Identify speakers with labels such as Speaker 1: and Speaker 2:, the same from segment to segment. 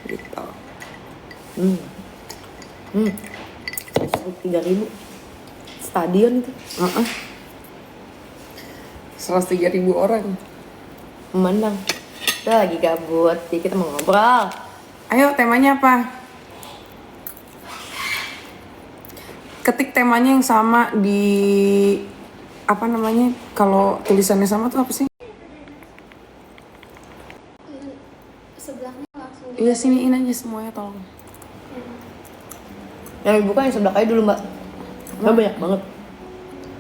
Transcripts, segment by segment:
Speaker 1: gitu.
Speaker 2: 3.000 stadion itu.
Speaker 1: 103.000 orang
Speaker 2: Memandang. Kita lagi gabut, jadi kita mau ngobrol.
Speaker 1: Ayo, temanya apa? Ketik temanya yang sama di apa namanya, kalau tulisannya sama tuh apa sih?
Speaker 3: Sebelahnya langsung.
Speaker 1: Iya, siniin aja semuanya tolong.
Speaker 2: Yang dibuka yang sebelah kayu dulu mbak. Mbak banyak banget.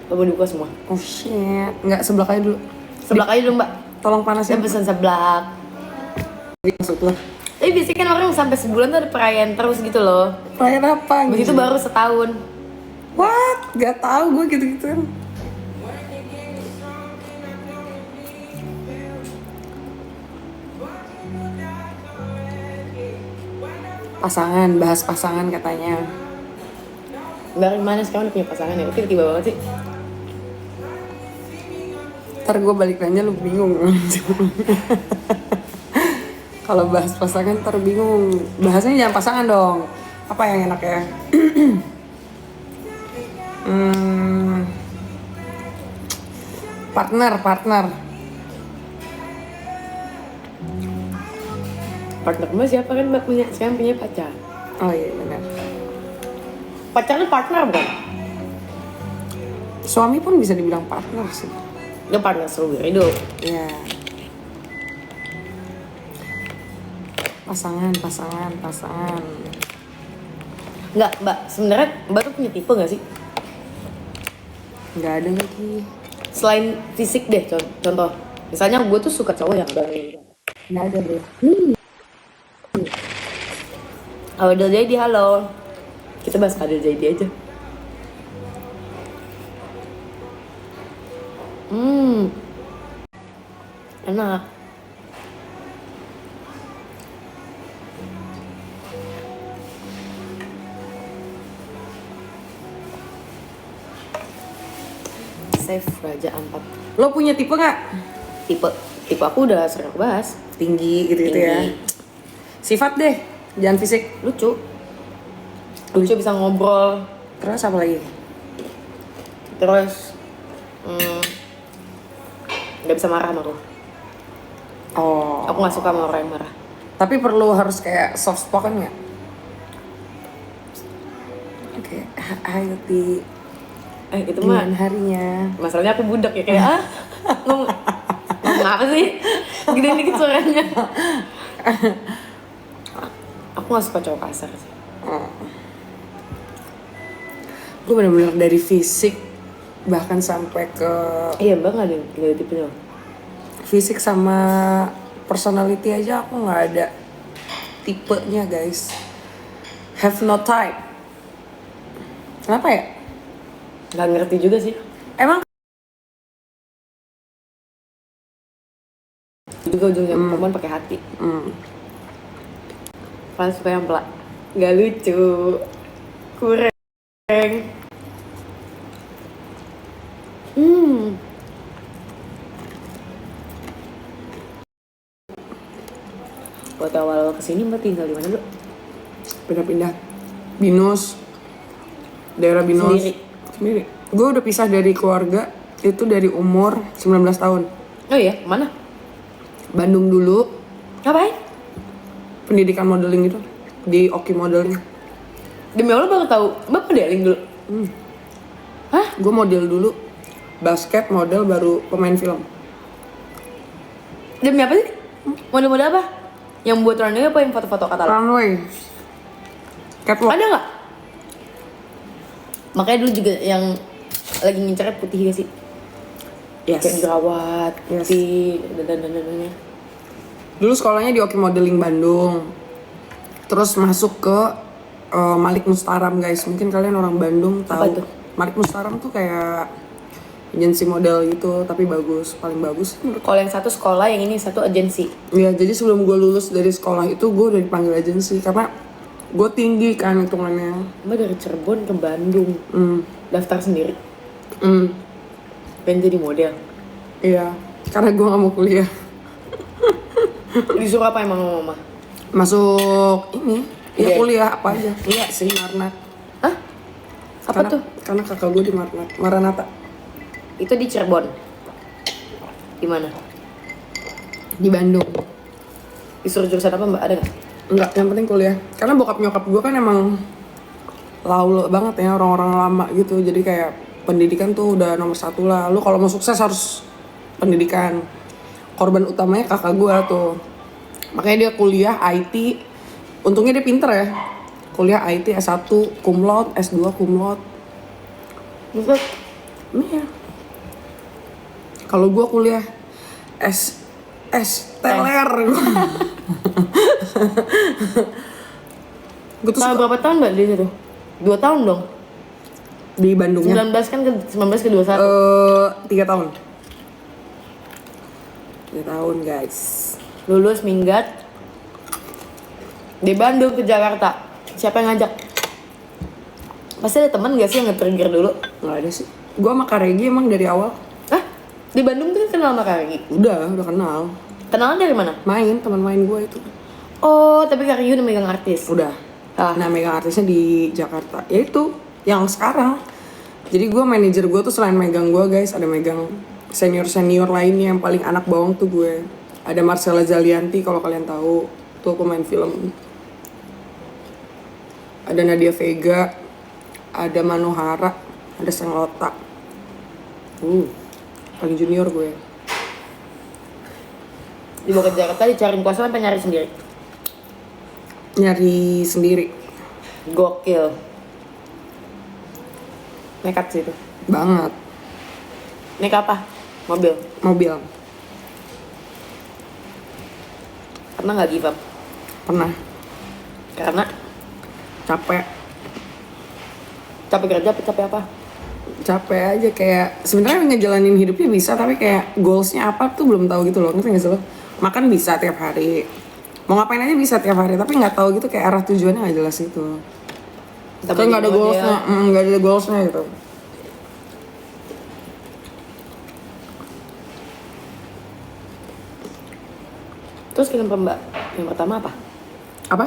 Speaker 2: Mbak dibuka semua.
Speaker 1: Oh shit, nggak sebelah kayu dulu.
Speaker 2: Sebelah kayu dulu mbak.
Speaker 1: Tolong panasin.
Speaker 2: Saya pesan seblak.
Speaker 1: Maksudnya
Speaker 2: Tapi biasanya kan orang sampai sebulan tuh ada perayaan terus gitu loh.
Speaker 1: perayaan apa?
Speaker 2: Begitu baru setahun.
Speaker 1: What? Gak tahu gue gitu-gituan. Pasangan, bahas pasangan katanya.
Speaker 2: Dari mana sekarang udah punya pasangan ya? Tiba-tiba banget sih.
Speaker 1: Ntar gue balik nanya lu bingung. Kalau bahas pasangan ntar bingung. Bahasanya jangan pasangan dong. Apa yang enak ya? Partner.
Speaker 2: Partner mbak siapa kan mbak punya? Sekarang punya pacar.
Speaker 1: Oh iya benar.
Speaker 2: Pacarnya partner bukan?
Speaker 1: Suami pun bisa dibilang partner sih.
Speaker 2: Dia partner seumur hidup.
Speaker 1: Ya. Pasangan.
Speaker 2: Enggak mbak, sebenarnya mbak tuh punya tipe nggak sih?
Speaker 1: Nggak ada lagi.
Speaker 2: Selain fisik deh, contoh. Misalnya gue tuh suka cowok yang
Speaker 1: Nggak ada deh.
Speaker 2: Adel Jaidi, halo. Kita bahas Adel Jaidi aja. Enak. Save Raja Ampat.
Speaker 1: Lo punya tipe nggak?
Speaker 2: Tipe aku udah sering aku bahas.
Speaker 1: Tinggi gitu ya.
Speaker 2: Tinggi.
Speaker 1: Sifat deh, jangan fisik.
Speaker 2: Lucu bisa ngobrol.
Speaker 1: Terus apa lagi?
Speaker 2: Terus nggak bisa marah sama aku.
Speaker 1: Oh.
Speaker 2: Aku nggak suka sama orang yang marah.
Speaker 1: Tapi perlu harus kayak soft spoken nggak? Oke, hai Uti.
Speaker 2: Itu mah
Speaker 1: Gimana harinya?
Speaker 2: masalahnya aku budak ya kayak ngomong apa sih? Gede dikit suaranya. Aku nggak suka cowok kasar sih.
Speaker 1: Gue bener-bener dari fisik bahkan sampai ke
Speaker 2: Iya mbak nggak ada tipenya.
Speaker 1: fisik sama personality aja aku nggak ada tipenya guys. Have no type. Kenapa ya?
Speaker 2: Nggak ngerti juga sih.
Speaker 1: Emang
Speaker 2: Juga ujungnya perempuan pakai hati. Paling suka yang pelak. Nggak lucu. Kurang. Waktu awal kesini mbak tinggal di mana dulu?
Speaker 1: pindah-pindah Binus, daerah Binus sendiri. Gue udah pisah dari keluarga itu dari umur 19 tahun.
Speaker 2: Oh iya, mana?
Speaker 1: Bandung dulu,
Speaker 2: Ngapain?
Speaker 1: pendidikan modeling gitu di Oki Modeling.
Speaker 2: Demi Allah baru tahu, mbak modeling dulu. Hah?
Speaker 1: Gue model dulu, basket, model, baru pemain film.
Speaker 2: Demi apa sih? Model-model apa? Yang buat runway apa yang foto-foto katalog?
Speaker 1: Runway, catwalk.
Speaker 2: Ada nggak? Makanya dulu juga yang lagi ngincernya putih gak sih?
Speaker 1: Yes.
Speaker 2: Kayak jerawat, putih, dan.
Speaker 1: Dulu sekolahnya di Oki Modeling Bandung. Terus masuk ke Malik Mustaram guys. Mungkin kalian orang Bandung tahu.
Speaker 2: Apa tuh?
Speaker 1: Malik Mustaram tuh kayak agensi model gitu, tapi bagus, paling bagus menurut.
Speaker 2: Kalau yang satu sekolah, yang ini satu agensi.
Speaker 1: Iya, jadi sebelum gue lulus dari sekolah itu gue udah dipanggil agensi karena gue tinggi kan hitungannya.
Speaker 2: Mbak dari Cirebon ke Bandung, daftar sendiri, pengen jadi model.
Speaker 1: Iya, karena gue gak mau kuliah.
Speaker 2: Disuruh apa emang sama mama?
Speaker 1: Masuk ini, ya
Speaker 2: Iya.
Speaker 1: kuliah apa aja. Iya sih, Marnat.
Speaker 2: Hah? Apa tuh?
Speaker 1: Karena kakak gue di Maranatha.
Speaker 2: Itu di Cirebon. Di mana?
Speaker 1: Di Bandung.
Speaker 2: Disuruh jurusan apa mbak? Ada nggak?
Speaker 1: Enggak, yang penting kuliah. Karena bokap nyokap gue kan emang laule banget ya, orang-orang lama gitu. Jadi kayak pendidikan tuh udah nomor satu lah. Lu kalau mau sukses harus pendidikan. Korban utamanya kakak gue tuh. Makanya dia kuliah IT. Untungnya dia pinter ya. Kuliah IT S1 cum laude, S2 cum laude.
Speaker 2: Terus
Speaker 1: Iya. Kalau gue kuliah teler. Gue tuh
Speaker 2: selama berapa tahun mbak di situ? 2 tahun dong.
Speaker 1: di Bandungnya
Speaker 2: 19 kan ke 19 ke 21.
Speaker 1: 3 tahun. 3 tahun guys.
Speaker 2: Lulus minggat di Bandung ke Jakarta. Siapa yang ngajak? Pasti ada teman gak sih yang nge-trigger dulu?
Speaker 1: Nggak ada sih. Gue sama Kak Regi emang dari awal
Speaker 2: Hah? Di Bandung tuh kenal sama Kak Regi?
Speaker 1: udah kenal.
Speaker 2: Kenalan dari mana?
Speaker 1: Teman main gue itu.
Speaker 2: Oh, tapi Kak Regi udah megang artis.
Speaker 1: Udah.
Speaker 2: Ah.
Speaker 1: Nah, megang artisnya di Jakarta. Ya itu yang sekarang. Jadi gue manajer gue tuh selain megang gue guys, ada megang senior lainnya yang paling anak bawang tuh gue. Ada Marcella Zalianti kalau kalian tahu, tuh pemain film. Ada Nadia Vega, ada Manohara, ada Senglota. Paling junior gue.
Speaker 2: Dibawa ke Jakarta dicariin kuasa sampai nyari sendiri.
Speaker 1: Nyari sendiri.
Speaker 2: Gokil. Nekat sih itu.
Speaker 1: Banget.
Speaker 2: Naik apa? Mobil.
Speaker 1: Mobil.
Speaker 2: Pernah nggak give up?
Speaker 1: Pernah.
Speaker 2: Karena
Speaker 1: Capek.
Speaker 2: capek kerja, capek apa?
Speaker 1: Capek aja kayak sebenarnya ngejalanin hidupnya bisa tapi kayak goalsnya apa tuh belum tahu gitu loh, ngerti nggak sih lo? Makan bisa tiap hari, mau ngapain aja bisa tiap hari tapi nggak tahu gitu kayak arah tujuannya nggak jelas gitu. Tapi nggak ada goalsnya, nggak ada goalsnya gitu.
Speaker 2: Terus film mbak yang pertama apa?
Speaker 1: Apa?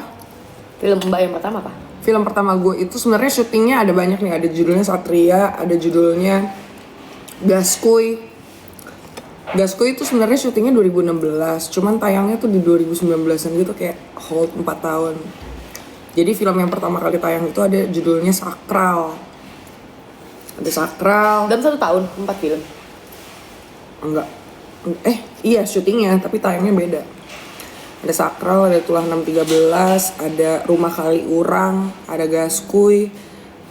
Speaker 2: Film mbak yang pertama apa?
Speaker 1: Film pertama gue itu sebenarnya syutingnya ada banyak nih, ada judulnya Satria, ada judulnya Gaskuy. Gaskuy itu sebenarnya syutingnya 2016, cuman tayangnya tuh di 2019an gitu kayak hold 4 tahun. Jadi film yang pertama kali tayang itu ada judulnya Sakral. Ada Sakral.
Speaker 2: Dalam 1 tahun 4 film.
Speaker 1: Enggak. Iya syutingnya tapi tayangnya beda. Ada Sakral, ada Tulah 613, ada Rumah Kali Urang, ada Gaskuy,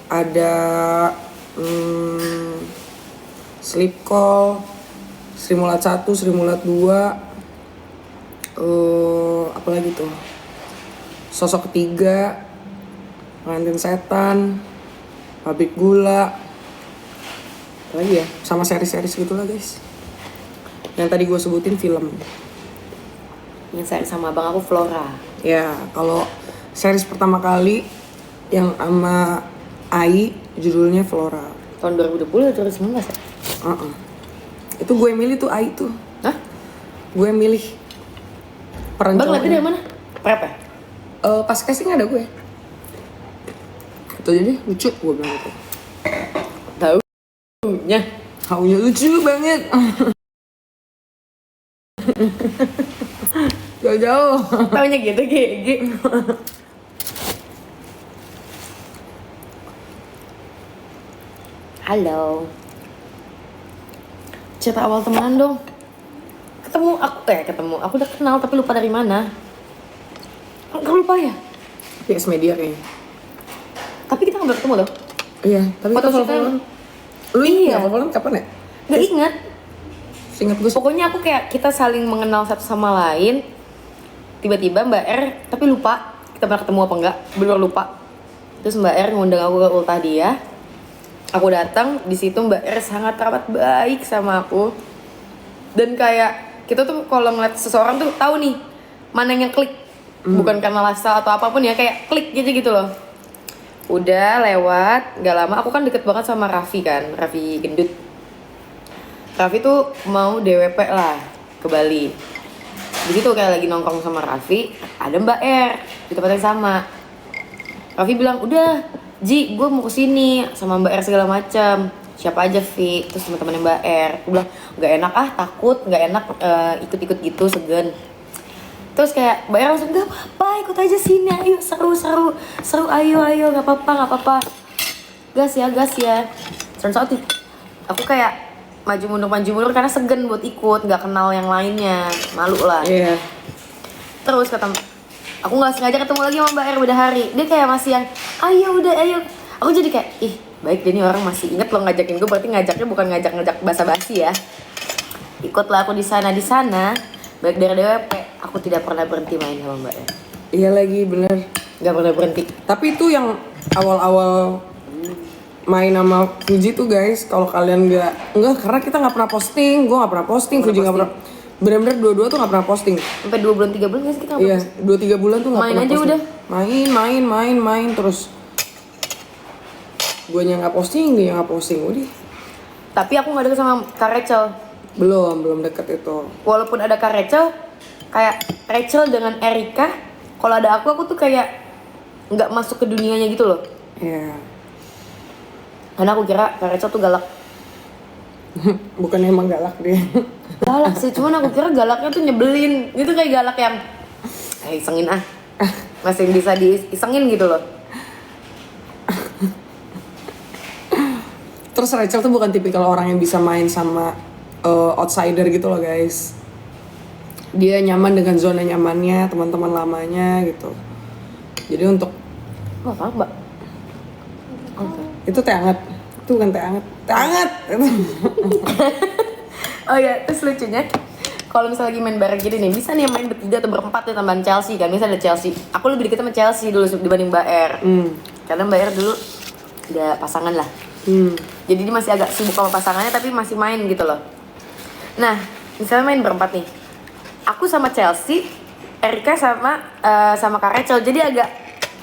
Speaker 1: ada Sleep Call, Sri Mulat 1, Sri Mulat 2, apa lagi tuh? Sosok Ketiga, Pengantin Setan, Pabrik Gula, apa lagi ya? Sama series-series gitulah guys. Yang tadi gue sebutin film.
Speaker 2: Yang saya sama abang aku Flora.
Speaker 1: Ya, kalau series pertama kali yang sama Ai judulnya Flora.
Speaker 2: Tahun 2020 atau 2019 ya?
Speaker 1: Itu gue milih tuh Ai tuh.
Speaker 2: Hah?
Speaker 1: Gue milih peran
Speaker 2: Bang lihatnya dari
Speaker 1: cowoknya.
Speaker 2: mana? Prep ya?
Speaker 1: Pas casting ada gue. Itu jadi lucu gue bilang gitu.
Speaker 2: Taunya.
Speaker 1: Haunya lucu banget. Jauh-jauh.
Speaker 2: Taunya gitu, GG. Halo. Cerita awal temenan dong. Ketemu. Aku udah kenal tapi lupa dari mana. Enggak lupa ya?
Speaker 1: PS Media kayaknya.
Speaker 2: Tapi kita nggak ketemu loh.
Speaker 1: Iya, tapi
Speaker 2: Foto
Speaker 1: kita
Speaker 2: shootnya-
Speaker 1: follow-followan. Lu
Speaker 2: Iya.
Speaker 1: nggak follow-followan kapan ya?
Speaker 2: Nggak ingat.
Speaker 1: Seingat gue
Speaker 2: Pokoknya aku kayak kita saling mengenal satu sama lain. Tiba-tiba Mbak R, tapi lupa kita pernah ketemu apa enggak, bener lupa. Terus Mbak R ngundang aku ke ultah dia. Aku datang, di situ Mbak R sangat teramat baik sama aku. Dan kayak kita tuh kalau ngeliat seseorang tuh tahu nih mana yang klik. Bukan karena lifestyle atau apapun ya, kayak klik gitu loh. Udah lewat, gak lama aku kan deket banget sama Raffi kan, Raffi gendut. Raffi tuh mau DWP lah ke Bali. Di situ kayak lagi nongkrong sama Raffi, ada Mbak R di tempat yang sama. Raffi bilang, udah Ji, gue mau kesini sama Mbak R segala macam. Siapa aja Vi, terus teman-temannya Mbak R. Gue bilang, nggak enak takut, nggak enak ikut-ikut gitu, segen. Terus kayak Mbak R langsung, gak apa-apa, ikut aja sini, ayo seru, ayo, nggak apa-apa. Gas ya. Turns out aku kayak maju mundur karena segen buat ikut, nggak kenal yang lainnya, malu lah.
Speaker 1: Iya.
Speaker 2: Terus aku nggak sengaja ketemu lagi sama Mbak R beda hari. Dia kayak masih yang ayo. Aku jadi kayak baik dia nih orang masih inget loh ngajakin gue, berarti ngajaknya bukan ngajak basa-basi ya. Ikutlah aku di sana baik dari DWP aku tidak pernah berhenti main sama Mbak R.
Speaker 1: Iya lagi bener.
Speaker 2: Nggak pernah berhenti.
Speaker 1: Tapi itu yang awal-awal main sama Fuji tuh guys, kalau kalian enggak karena kita nggak pernah posting, gue nggak pernah posting, Fuji nggak pernah, bener-bener dua-dua tuh nggak pernah posting.
Speaker 2: Sampai 2 bulan 3 bulan nggak sih kita nggak
Speaker 1: Iya,
Speaker 2: posting?
Speaker 1: 2-3 bulan tuh nggak
Speaker 2: Main
Speaker 1: pernah
Speaker 2: aja
Speaker 1: posting.
Speaker 2: udah.
Speaker 1: Main terus. Gue nggak posting, dia nggak posting, udah.
Speaker 2: Tapi aku nggak deket sama Kak Rachel.
Speaker 1: Belum deket itu.
Speaker 2: Walaupun ada Kak Rachel, kayak Rachel dengan Erika, kalau ada aku tuh kayak nggak masuk ke dunianya gitu loh.
Speaker 1: Iya.
Speaker 2: Karena aku kira Kak Rachel tuh galak.
Speaker 1: Bukan emang galak dia.
Speaker 2: Galak sih, cuman aku kira galaknya tuh nyebelin. Itu kayak galak yang isengin masih bisa diisengin gitu loh.
Speaker 1: Terus Rachel tuh bukan tipikal orang yang bisa main sama outsider gitu loh guys. Dia nyaman dengan zona nyamannya, teman-teman lamanya gitu. Jadi untuk
Speaker 2: Apa Mbak?
Speaker 1: itu teh hangat, itu bukan teh hangat.
Speaker 2: Oh ya, terus lucunya kalau misalnya lagi main bareng gini nih, bisa nih main bertiga atau berempat nih tambahan Chelsea kan. Misalnya ada Chelsea, aku lebih deket sama Chelsea dulu dibanding Mbak R. Karena Mbak R dulu udah pasangan lah. Jadi dia masih agak sibuk sama pasangannya tapi masih main gitu loh. Nah, misalnya main berempat nih, aku sama Chelsea, Erika sama Kak Rachel. Jadi agak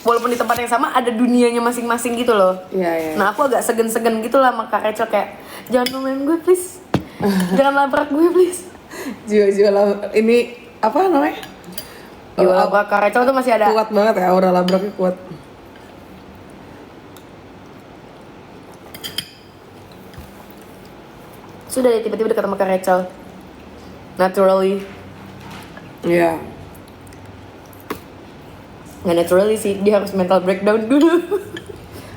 Speaker 2: walaupun di tempat yang sama ada dunianya masing-masing gitu loh.
Speaker 1: Iya.
Speaker 2: Nah aku agak segen-segen gitu lah sama Kak Rachel, kayak jangan main gue please, jangan labrak gue please.
Speaker 1: Jiwa ini apa namanya?
Speaker 2: Jiwa labrak Kak Rachel tuh masih ada.
Speaker 1: Kuat banget ya, aura labraknya kuat.
Speaker 2: Sudah deh tiba-tiba dekat sama Kak Rachel, naturally.
Speaker 1: Iya.
Speaker 2: Nggak naturally sih, dia harus mental breakdown dulu.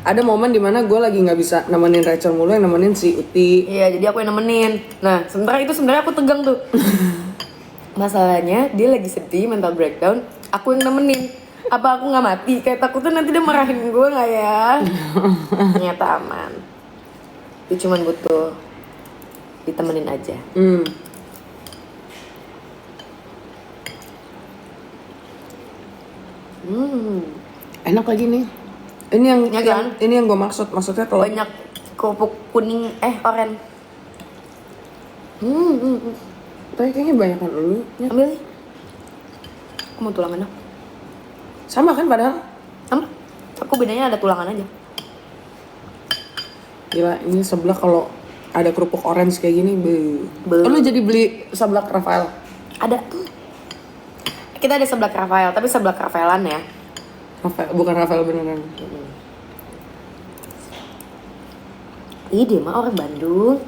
Speaker 1: Ada momen dimana gue lagi nggak bisa nemenin Rachel mulu, yang nemenin si Uti.
Speaker 2: Iya, jadi aku yang nemenin. Nah, sebenarnya aku tegang tuh. Masalahnya dia lagi sedih, mental breakdown, aku yang nemenin. Apa aku nggak mati? Kayak takutnya nanti dia marahin gue nggak ya? Ternyata aman. Dia cuman butuh ditemenin aja.
Speaker 1: Enak lagi nih. Ini yang,
Speaker 2: Ya kan?
Speaker 1: ini yang gue maksudnya kalau
Speaker 2: Banyak kerupuk kuning, oren.
Speaker 1: tapi kayaknya banyak kan dulu.
Speaker 2: Ambil nih. Aku mau tulangan dong.
Speaker 1: Sama kan padahal.
Speaker 2: Sama. Aku bedanya ada tulangan aja.
Speaker 1: Gila, ini sebelah kalau ada kerupuk orange kayak gini, lu jadi beli seblak Rafael?
Speaker 2: Ada. Kita ada seblak Rafael, tapi seblak Rafaelan ya.
Speaker 1: Rafael, bukan Rafael beneran.
Speaker 2: Ih, dia mah orang Bandung.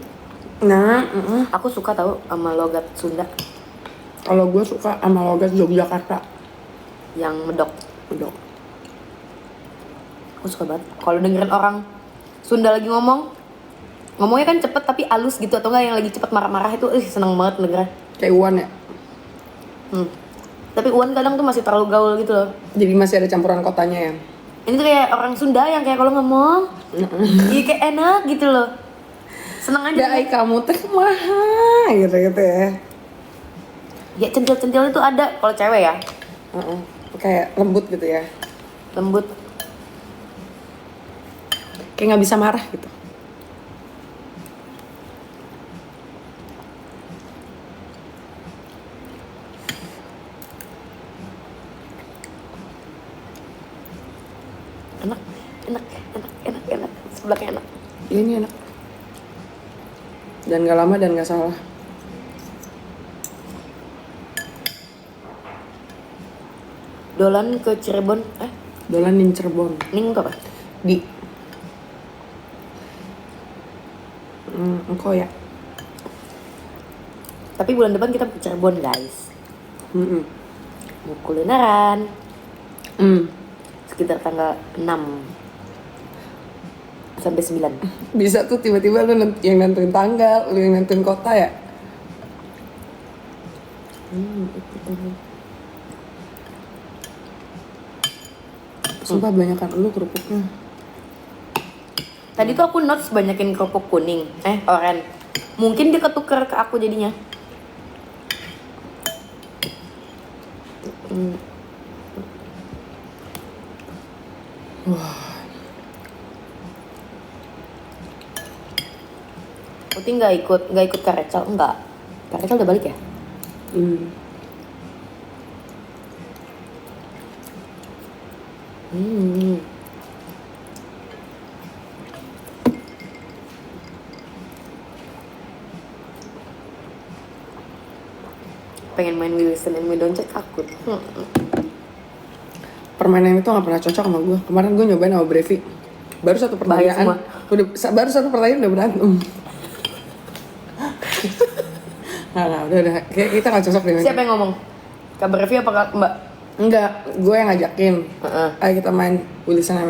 Speaker 1: Nah,
Speaker 2: Aku suka tahu sama logat Sunda
Speaker 1: kalau gue suka sama logat Yogyakarta.
Speaker 2: yang medok.
Speaker 1: Udah.
Speaker 2: Aku suka banget. Kalau dengerin orang Sunda lagi ngomongnya kan cepet tapi halus gitu, atau enggak yang lagi cepet marah-marah itu, seneng banget dengerin.
Speaker 1: Kayak Uwan ya.
Speaker 2: Tapi Uwan kadang tuh masih terlalu gaul gitu loh.
Speaker 1: Jadi masih ada campuran kotanya ya.
Speaker 2: Ini tuh kayak orang Sunda yang kayak kalau ngomong, iya kayak enak gitu loh. Seneng aja.
Speaker 1: Dai kamu teh kumaha gitu ya.
Speaker 2: Ya centil-centil itu ada kalau cewek ya.
Speaker 1: Kayak lembut gitu ya.
Speaker 2: Lembut.
Speaker 1: Kayak nggak bisa marah gitu.
Speaker 2: Enak. Sebelahnya enak.
Speaker 1: Iya, ini enak. Dan gak lama dan gak salah.
Speaker 2: Dolan ke Cirebon.
Speaker 1: Dolan di Cirebon.
Speaker 2: Ning apa?
Speaker 1: Di engkau ya.
Speaker 2: Tapi bulan depan kita ke Cirebon guys.
Speaker 1: Mm-mm.
Speaker 2: Mau kulineran. Sekitar tanggal 6 sampai 9.
Speaker 1: Bisa tuh tiba-tiba lu yang nentuin tanggal, lu yang nentuin kota ya. Sumpah banyakan lu kerupuknya.
Speaker 2: Tadi tuh aku notes banyakin kerupuk kuning, oren. Mungkin dia ketuker ke aku jadinya. Putih nggak ikut ke Rachel, enggak. Kak Rachel udah balik ya? Pengen main We Listen and We Don't Judge takut.
Speaker 1: Permainan itu gak pernah cocok sama gue. Kemarin gue nyobain sama Brevi. Baru satu
Speaker 2: Bahaya
Speaker 1: pertanyaan. Baru satu pertanyaan udah berantem. Nah, udah. Kayak kita gak cocok deh.
Speaker 2: Siapa yang ngomong? Kak Brevi apa Kak Mbak?
Speaker 1: Enggak, gue yang ngajakin.
Speaker 2: Heeh.
Speaker 1: Ayo kita main We Listen and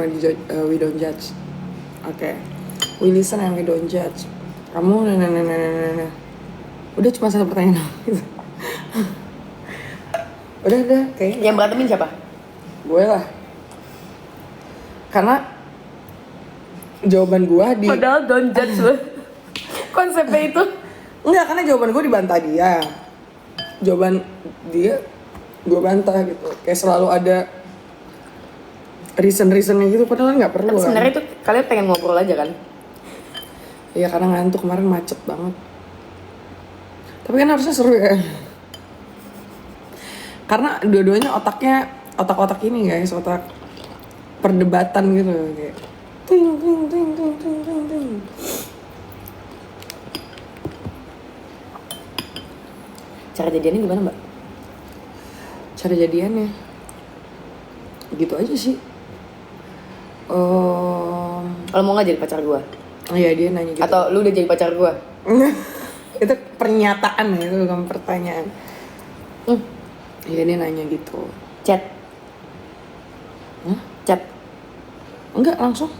Speaker 1: We Don't Judge. Oke. We Listen and We Don't Judge. Kamu nah. Udah cuma satu pertanyaan. udah kayaknya.
Speaker 2: Yang berantemin siapa?
Speaker 1: Gue lah. Karena jawaban gue di
Speaker 2: Padahal don't judge loh. Konsepnya itu.
Speaker 1: enggak, karena jawaban gue dibantah dia. Jawaban dia gue bantah gitu. Kayak selalu ada reasonnya gitu, padahal nggak perlu.
Speaker 2: Tapi sebenarnya itu kalian pengen ngobrol aja kan?
Speaker 1: Iya, karena ngantuk kemarin macet banget. Tapi kan harusnya seru ya. Karena dua-duanya otak-otak ini guys, otak perdebatan gitu kayak ting.
Speaker 2: Cara jadiannya gimana Mbak?
Speaker 1: Cara jadiannya gitu aja sih.
Speaker 2: Kalau mau nggak jadi pacar gua?
Speaker 1: Iya, dia nanya gitu.
Speaker 2: Atau lu udah jadi pacar gua?
Speaker 1: Itu pernyataan ya, itu bukan pertanyaan. Iya, dia nanya gitu.
Speaker 2: Chat? Chat?
Speaker 1: Enggak, langsung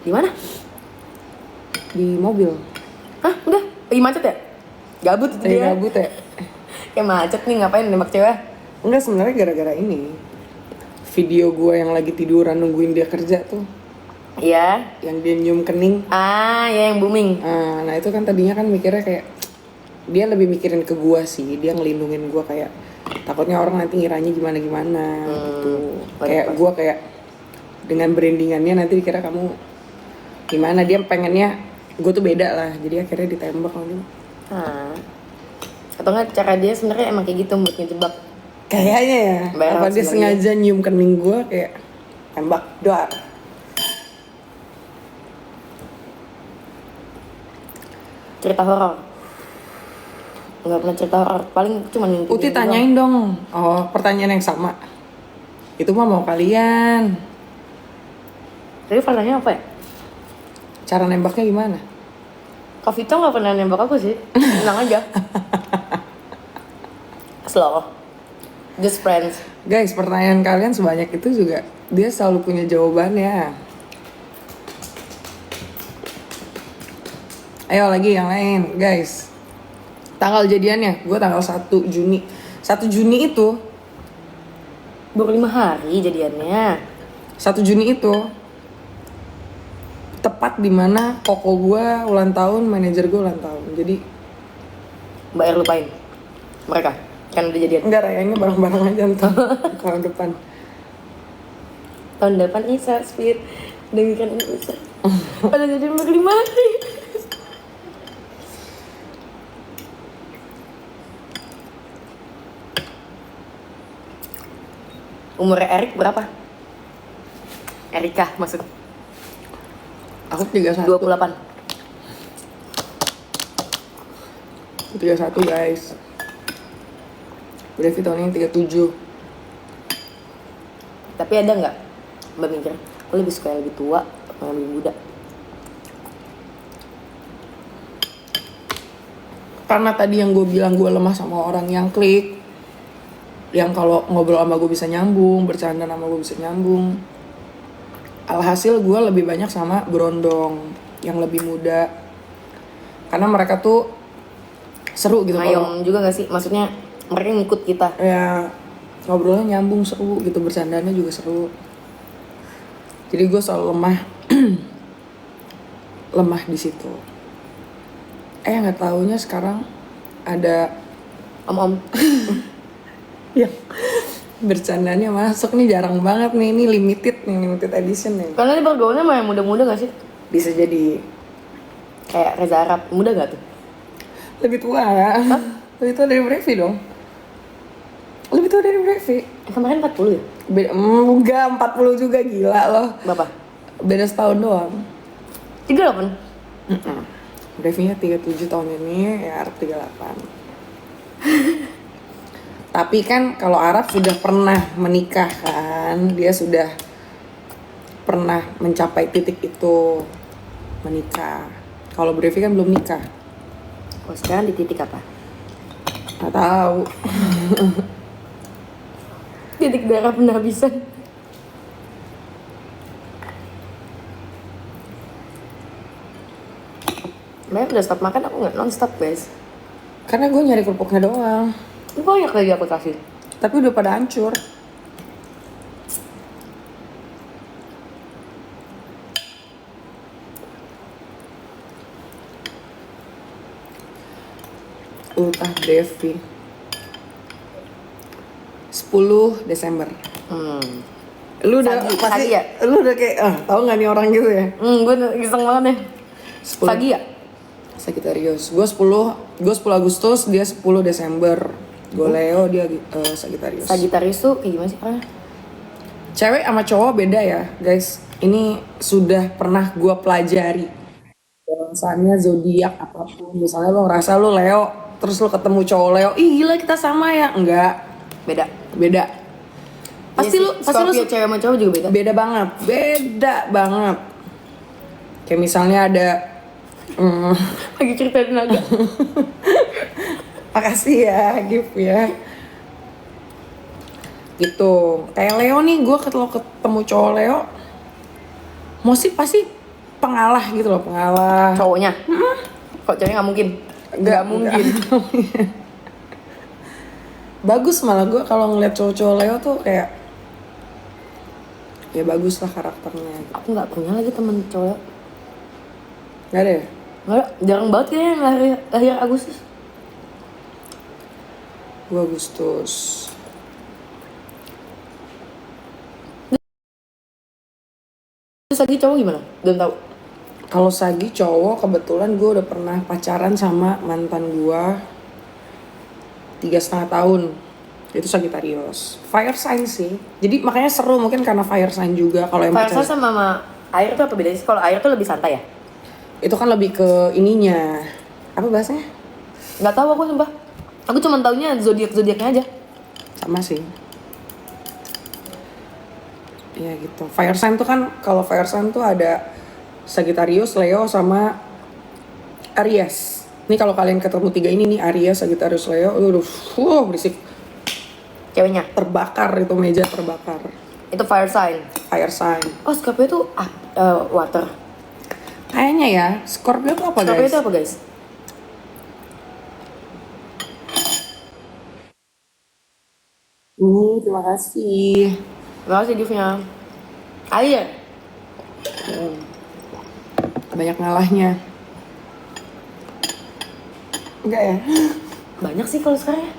Speaker 2: Di mana?
Speaker 1: di mobil.
Speaker 2: Hah? Udah? Lagi macet ya? Gabut itu dia.
Speaker 1: Gabut ya.
Speaker 2: Kayak macet nih, ngapain nembak cewek?
Speaker 1: Enggak, sebenarnya gara-gara ini. Video gue yang lagi tiduran nungguin dia kerja tuh.
Speaker 2: Iya.
Speaker 1: Yang dia nyium kening.
Speaker 2: Ya yang booming.
Speaker 1: Nah itu kan tadinya kan mikirnya kayak dia lebih mikirin ke gue sih. Dia ngelindungin gue kayak takutnya orang nanti ngiranya gimana gitu. Kayak gue kayak dengan brandingannya nanti dikira kamu gimana. Dia pengennya gue tuh beda lah. Jadi akhirnya ditembak sama dia.
Speaker 2: Atau nggak cara dia sebenarnya emang kayak gitu buat ngejebak?
Speaker 1: Kayaknya ya.
Speaker 2: Bayar
Speaker 1: Apa dia
Speaker 2: sebenarnya.
Speaker 1: sengaja nyium kening gue kayak tembak doa.
Speaker 2: Cerita horor? Nggak pernah cerita horor, paling cuma mimpi.
Speaker 1: Uti tanyain dong. Oh, pertanyaan yang sama. Itu mah mau kalian.
Speaker 2: Tapi pertanyaannya apa ya?
Speaker 1: Cara nembaknya gimana?
Speaker 2: Kak Vito nggak pernah nembak aku sih, tenang aja. Slow, just friends.
Speaker 1: Guys, pertanyaan kalian sebanyak itu juga dia selalu punya jawabannya. Ayo lagi yang lain, guys. Tanggal jadiannya, gue tanggal 1 Juni. 1 Juni itu,
Speaker 2: Baru 5 hari jadiannya.
Speaker 1: 1 Juni itu tepat dimana koko gue ulang tahun, manajer gue ulang tahun. Jadi
Speaker 2: Mbak Er lupain mereka kan udah jadian.
Speaker 1: enggak, rayanya bareng-bareng aja ntar tahun depan.
Speaker 2: Tahun depan Isa Speed dengarkan ini Isa. Pada jadian baru 5 hari. Umurnya Erik berapa? Erika maksud.
Speaker 1: Aku 31.
Speaker 2: 28.
Speaker 1: 31 guys. Brevi tahun ini 37.
Speaker 2: Tapi ada nggak Mbak mikir, aku lebih suka yang lebih tua atau yang lebih muda?
Speaker 1: Karena tadi yang gue bilang gue lemah sama orang yang klik, yang kalau ngobrol sama gue bisa nyambung, bercanda sama gue bisa nyambung. Alhasil gue lebih banyak sama berondong yang lebih muda. Karena mereka tuh seru gitu.
Speaker 2: Ngayom juga nggak sih? Maksudnya mereka ngikut kita.
Speaker 1: Ya ngobrolnya nyambung, seru gitu, bercandanya juga seru. Jadi gue selalu lemah lemah di situ. Nggak taunya sekarang ada
Speaker 2: Om-om.
Speaker 1: yang bercandanya masuk nih, jarang banget nih, ini limited edition nih.
Speaker 2: Karena ini bergaulnya sama yang muda-muda nggak sih?
Speaker 1: Bisa jadi
Speaker 2: Kayak Reza Arab, muda nggak tuh?
Speaker 1: lebih tua ya. Lebih tua dari Brevi dong. Lebih tua dari Brevi.
Speaker 2: Kemarin 40 ya?
Speaker 1: Enggak, 40 juga, gila loh.
Speaker 2: Berapa?
Speaker 1: Beda setahun doang.
Speaker 2: 38?
Speaker 1: Brevinya 37 tahun ini, ya Arab 38. Tapi kan kalau Arab sudah pernah menikah kan, dia sudah pernah mencapai titik itu, menikah. Kalau Brevi kan belum nikah.
Speaker 2: Oh, sekarang di titik apa?
Speaker 1: Nggak tahu.
Speaker 2: Titik darah penghabisan. Mbak udah stop makan, aku nggak non-stop guys.
Speaker 1: Karena gue nyari kerupuknya doang.
Speaker 2: Ini banyak lagi aku kasih.
Speaker 1: Tapi udah pada hancur. Ultah Brevi 10 Desember. Lu udah
Speaker 2: Sagi,
Speaker 1: pasti
Speaker 2: Sagi ya?
Speaker 1: Lu udah kayak tahu nggak nih orang gitu ya?
Speaker 2: Gue iseng banget deh.
Speaker 1: 10.
Speaker 2: Sagi ya?
Speaker 1: Sagittarius. Gue 10 Agustus, dia 10 Desember. Gue Leo, dia Sagittarius.
Speaker 2: Sagittarius tuh kayak gimana sih orangnya?
Speaker 1: Cewek sama cowok beda ya, guys. Ini sudah pernah gue pelajari. Misalnya zodiak apapun, misalnya lo ngerasa lo Leo, terus lo ketemu cowok Leo, ih gila kita sama ya? Enggak, beda. Pasti
Speaker 2: Iya
Speaker 1: lu
Speaker 2: sih, Scorpio cewek sama cowok juga beda.
Speaker 1: beda banget. Kayak misalnya ada
Speaker 2: Lagi cerita naga.
Speaker 1: makasih ya, gift ya. Gitu. Kayak Leo nih, gue kalau ketemu cowok Leo, pasti pengalah gitu loh, pengalah.
Speaker 2: Cowoknya? Kok ceweknya nggak mungkin? Nggak mungkin.
Speaker 1: Bagus malah gue kalau ngeliat cowok-cowok Leo tuh kayak ya bagus lah karakternya.
Speaker 2: Aku nggak punya lagi temen cowok.
Speaker 1: Gak ada ya?
Speaker 2: Nggak ada, jarang banget kayaknya yang lahir Agustus.
Speaker 1: Gue Agustus.
Speaker 2: Terus lagi cowok gimana? Belum tahu.
Speaker 1: Kalau Sagi cowok, kebetulan gue udah pernah pacaran sama mantan gue 3,5 tahun. Itu Sagittarius. Fire sign sih. Jadi makanya seru, mungkin karena fire sign juga. Kalau yang
Speaker 2: Fire
Speaker 1: pacaran
Speaker 2: sign sama air tuh apa bedanya sih? Kalau air tuh lebih santai ya?
Speaker 1: itu kan lebih ke ininya. Apa bahasanya?
Speaker 2: Nggak tahu aku sumpah. Aku cuma taunya zodiaknya aja.
Speaker 1: Sama sih. Iya gitu. Fire sign tuh kan, kalau fire sign tuh ada Sagittarius, Leo, sama Aries. Ini kalau kalian ketemu tiga ini nih, Aries, Sagittarius, Leo, berisik.
Speaker 2: Ceweknya.
Speaker 1: Terbakar itu, meja terbakar.
Speaker 2: Itu fire sign.
Speaker 1: Fire sign.
Speaker 2: Oh, Scorpio tuh water.
Speaker 1: Kayaknya ya, Scorpio tuh apa
Speaker 2: Scorpio
Speaker 1: guys?
Speaker 2: itu apa guys?
Speaker 1: Terima kasih.
Speaker 2: Terima kasih giftnya. Air.
Speaker 1: Banyak ngalahnya. Enggak ya?
Speaker 2: Banyak sih kalau sekarang ya.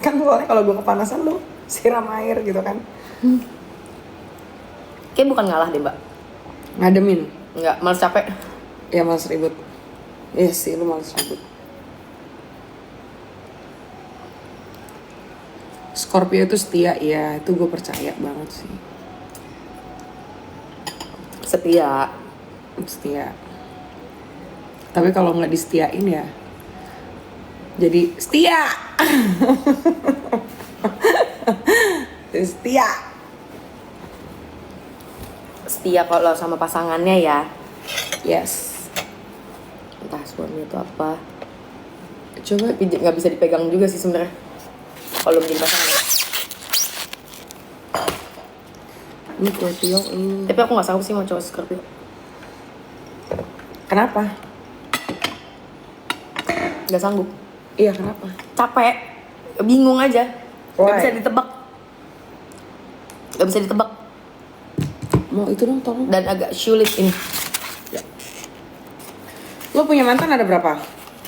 Speaker 1: Kan boleh kalau gue kepanasan lu siram air gitu kan.
Speaker 2: Kayak bukan ngalah deh mbak.
Speaker 1: Ngademin.
Speaker 2: Enggak, males capek.
Speaker 1: Ya males ribut. Iya sih, lu males ribut. Scorpio itu setia, ya itu gue percaya banget sih.
Speaker 2: Setia.
Speaker 1: Setia. Tapi kalau nggak disetiain ya jadi setia. Setia.
Speaker 2: setia kalau sama pasangannya ya.
Speaker 1: Yes.
Speaker 2: Entah suami itu apa.
Speaker 1: Coba
Speaker 2: Tapi nggak bisa dipegang juga sih sebenarnya. Kalau menjadi pasangan.
Speaker 1: ini Scorpio ini.
Speaker 2: Tapi aku nggak sanggup sih mau cowok Scorpio.
Speaker 1: Kenapa?
Speaker 2: Nggak sanggup.
Speaker 1: Iya kenapa?
Speaker 2: Capek. Bingung aja. Nggak
Speaker 1: Why?
Speaker 2: bisa ditebak. Nggak bisa ditebak.
Speaker 1: Mau itu dong tolong.
Speaker 2: Dan agak sulit ini.
Speaker 1: Lo punya mantan ada berapa?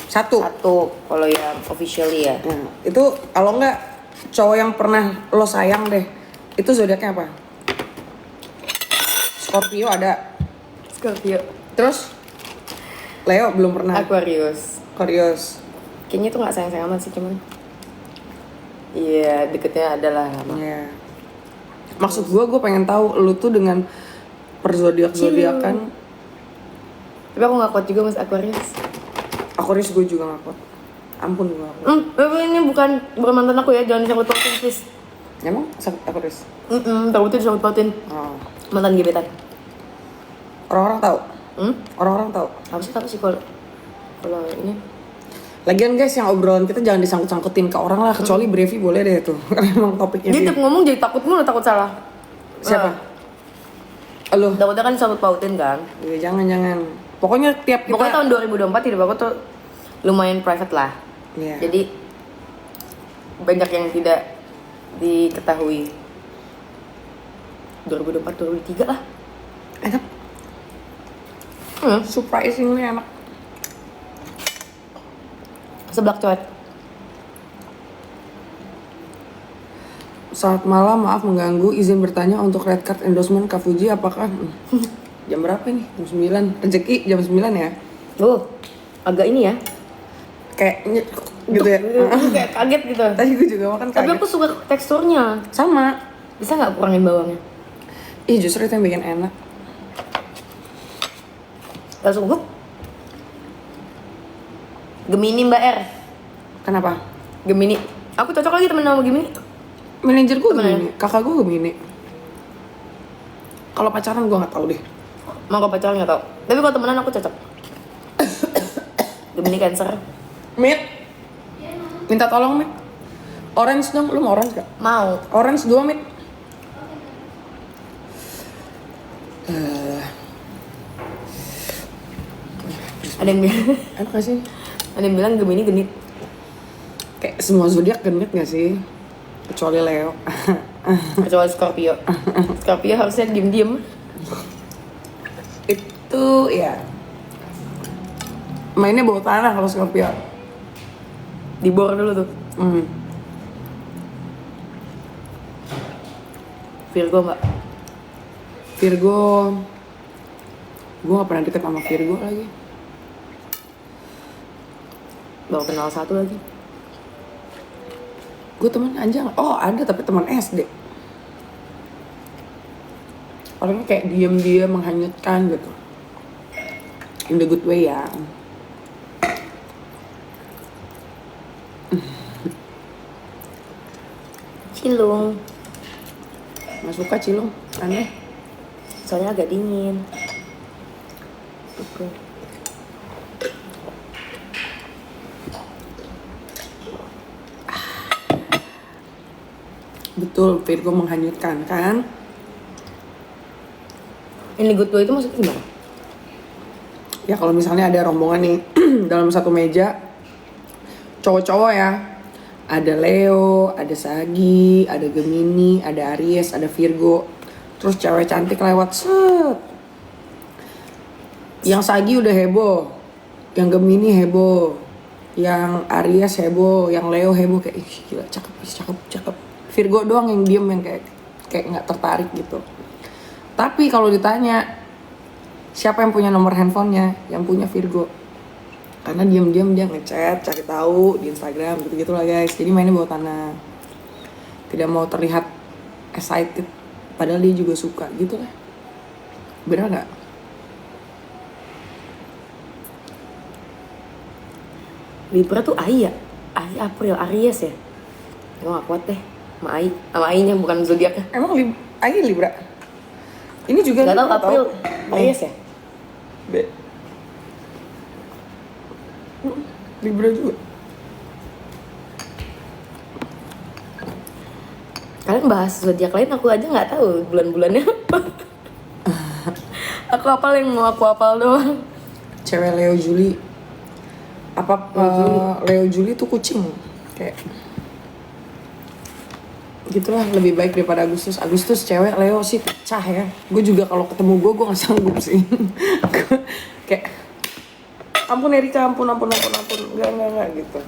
Speaker 1: Satu.
Speaker 2: Satu kalau yang officially ya.
Speaker 1: Nah, itu kalau nggak cowok yang pernah lo sayang deh, itu zodiaknya apa? Scorpio ada.
Speaker 2: Scorpio.
Speaker 1: Terus Leo belum pernah.
Speaker 2: Aquarius.
Speaker 1: Aquarius.
Speaker 2: Kayaknya itu nggak sayang-sayang amat sih cuman. Iya deketnya adalah lama.
Speaker 1: Iya. Maksud gue pengen tahu lu tuh dengan perzodiak-zodiakan.
Speaker 2: Tapi aku nggak kuat juga mas Aquarius.
Speaker 1: Aquarius gue juga gak kuat. Ampun gue.
Speaker 2: Tapi ini bukan mantan aku ya, jangan disangkut pautin please.
Speaker 1: Emang Aquarius?
Speaker 2: Takutnya disangkut pautin.
Speaker 1: Oh.
Speaker 2: Mantan gebetan.
Speaker 1: Orang-orang tahu. Orang-orang tahu.
Speaker 2: Apa sih kalau ini?
Speaker 1: Lagian guys yang obrolan kita jangan disangkut-sangkutin ke orang lah, kecuali Brevi boleh deh tuh. Karena emang topiknya
Speaker 2: Dia
Speaker 1: dia.
Speaker 2: tiap ngomong jadi takut mulu, takut salah.
Speaker 1: Siapa? Lu?
Speaker 2: Takutnya kan disangkut pautin kan.
Speaker 1: Ya, jangan. Pokoknya tiap kita.
Speaker 2: Pokoknya tahun 2024 hidup aku tuh lumayan private lah.
Speaker 1: Iya.
Speaker 2: Jadi banyak yang tidak diketahui. 2024 2023 lah.
Speaker 1: Enak. Surprisingly enak.
Speaker 2: Seblak coret.
Speaker 1: Selamat malam, maaf mengganggu. Izin bertanya untuk red card endorsement Kak Fuji apakah jam berapa nih? Jam 9. Rezeki jam 9 ya?
Speaker 2: Agak ini ya.
Speaker 1: Kayak gitu ya.
Speaker 2: Kayak kaget gitu.
Speaker 1: Tadi gue juga makan
Speaker 2: Tapi
Speaker 1: kaget.
Speaker 2: aku suka teksturnya.
Speaker 1: Sama.
Speaker 2: Bisa nggak kurangin bawangnya?
Speaker 1: Ih justru itu yang bikin enak.
Speaker 2: Langsung Gemini Mbak R.
Speaker 1: Kenapa?
Speaker 2: Gemini. Aku cocok lagi temen sama Gemini.
Speaker 1: Manajer gue
Speaker 2: Temennya?
Speaker 1: Gemini, kakak gue Gemini. Kalau pacaran gue nggak tahu deh.
Speaker 2: Mau ke pacaran nggak tau. Tapi kalau temenan aku cocok. Gemini Cancer.
Speaker 1: Mit, minta tolong Mit. Orange dong, lu mau orange gak?
Speaker 2: Mau.
Speaker 1: Orange 2 Mit.
Speaker 2: Ada yang bilang,
Speaker 1: Enak gak sih?
Speaker 2: ada yang bilang Gemini genit.
Speaker 1: Kayak semua zodiak genit gak sih? Kecuali Leo.
Speaker 2: Kecuali Scorpio. Scorpio harusnya diem-diem.
Speaker 1: Itu ya mainnya bawah tanah kalau Scorpio.
Speaker 2: Dibor dulu tuh. Virgo mbak.
Speaker 1: Virgo, gue gak pernah deket sama Virgo lagi.
Speaker 2: Baru kenal satu lagi.
Speaker 1: Gue temen aja, oh ada tapi teman SD. Orangnya kayak diam-diam menghanyutkan gitu. In the good way ya.
Speaker 2: Cilung.
Speaker 1: Gak suka Cilung, aneh.
Speaker 2: Soalnya agak dingin. Oke.
Speaker 1: Betul, Virgo menghanyutkan kan?
Speaker 2: Ini good way itu maksudnya gimana?
Speaker 1: Ya kalau misalnya ada rombongan nih dalam satu meja, cowok-cowok ya, ada Leo, ada Sagi, ada Gemini, ada Aries, ada Virgo, terus cewek cantik lewat set. Yang Sagi udah heboh, yang Gemini heboh, yang Aries heboh, yang Leo heboh kayak ih gila cakep. Virgo doang yang diem yang kayak nggak tertarik gitu. Tapi kalau ditanya siapa yang punya nomor handphonenya, yang punya Virgo. Karena diam-diam dia ngechat, cari tahu di Instagram gitu-gitu lah guys. Jadi mainnya bawah tanah. Tidak mau terlihat excited, padahal dia juga suka gitu lah. Bener nggak?
Speaker 2: Libra tuh Ai ya? Ai April, Aries ya? Gue gak kuat deh sama Ai. Sama Ai-nya bukan zodiaknya.
Speaker 1: Emang Ai Libra? Ini juga
Speaker 2: Gak tau
Speaker 1: nggak
Speaker 2: April
Speaker 1: Nih,
Speaker 2: Aries ya?
Speaker 1: B. Libra juga.
Speaker 2: Kalian bahas zodiak lain aku aja nggak tahu bulan-bulannya apa. Aku hafal yang mau aku hafal doang.
Speaker 1: Cewek Leo Juli. Apa Leo Juli tuh kucing kayak gitulah, lebih baik daripada Agustus. Agustus cewek, Leo sih pecah ya. Gue juga kalau ketemu gue nggak sanggup sih. Kayak ampun Erika, ampun nggak gitu.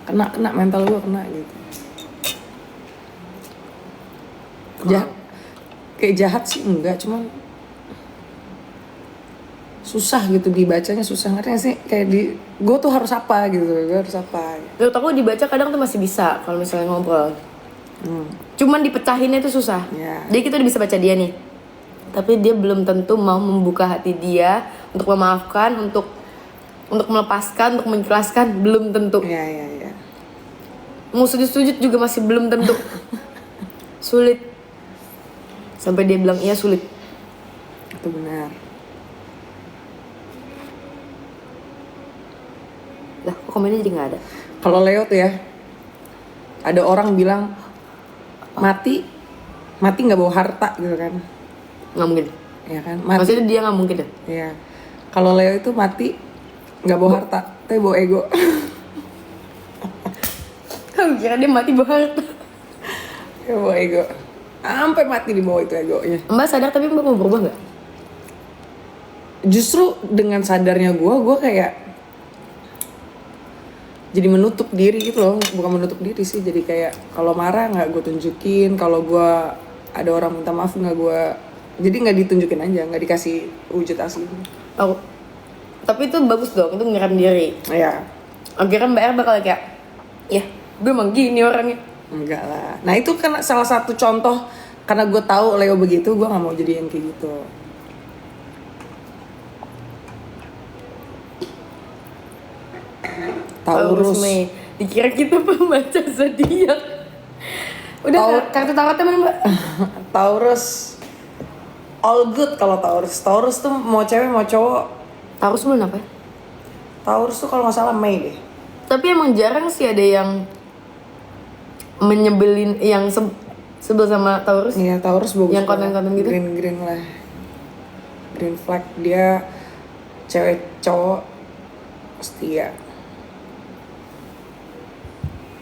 Speaker 1: Kena mental gue kena gitu. Jahat, kayak jahat sih enggak, cuman susah gitu dibacanya, susah, ngerti gak sih? Kayak gue tuh harus apa gitu, gue harus apa.
Speaker 2: Menurut aku dibaca kadang tuh masih bisa kalau misalnya ngobrol. Cuman dipecahinnya itu susah.
Speaker 1: Ya.
Speaker 2: Jadi kita udah bisa baca dia nih, tapi dia belum tentu mau membuka hati dia untuk memaafkan, untuk melepaskan, untuk mengikhlaskan, belum tentu.
Speaker 1: Ya.
Speaker 2: Mau sujud-sujud juga masih belum tentu. Sulit. Sampai dia bilang iya sulit.
Speaker 1: Itu benar.
Speaker 2: Lah kok komennya jadi gak ada?
Speaker 1: Kalau Leo tuh ya, ada orang bilang mati nggak bawa harta gitu kan?
Speaker 2: Gak mungkin.
Speaker 1: Ya kan? Mati.
Speaker 2: Maksudnya dia gak mungkin deh.
Speaker 1: Iya. Kalau Leo itu mati nggak bawa harta, tapi bawa ego.
Speaker 2: Kamu kira dia mati bawa harta?
Speaker 1: Ya, bawa ego. Sampai mati di bawah itu egonya.
Speaker 2: Mbak sadar tapi Mbak mau berubah gak?
Speaker 1: Justru dengan sadarnya gue kayak jadi menutup diri gitu loh. Bukan menutup diri sih, jadi kayak kalau marah nggak gue tunjukin, kalau gue ada orang minta maaf nggak gue, jadi nggak ditunjukin aja, nggak dikasih wujud asli.
Speaker 2: Oh. Tapi itu bagus dong, itu ngerem diri.
Speaker 1: Ya
Speaker 2: Akhirnya Mbak R bakal kayak, ya gue emang gini orangnya.
Speaker 1: enggak lah. Nah itu kan salah satu contoh, karena gue tahu Leo begitu, gue nggak mau jadi yang kayak gitu. Taurus.
Speaker 2: Mei. Dikira kita pembaca zodiak. Udah kartu tarotnya mana Mbak?
Speaker 1: Taurus all good. Kalau Taurus tuh mau cewek mau cowok.
Speaker 2: Taurus bulan apa ya?
Speaker 1: Taurus tuh kalau nggak salah Mei deh.
Speaker 2: Tapi emang jarang sih ada yang menyebelin, yang sebel sama Taurus.
Speaker 1: Iya Taurus bagus.
Speaker 2: Yang konten-konten gitu?
Speaker 1: Green lah. Green flag, dia cewek cowok setia.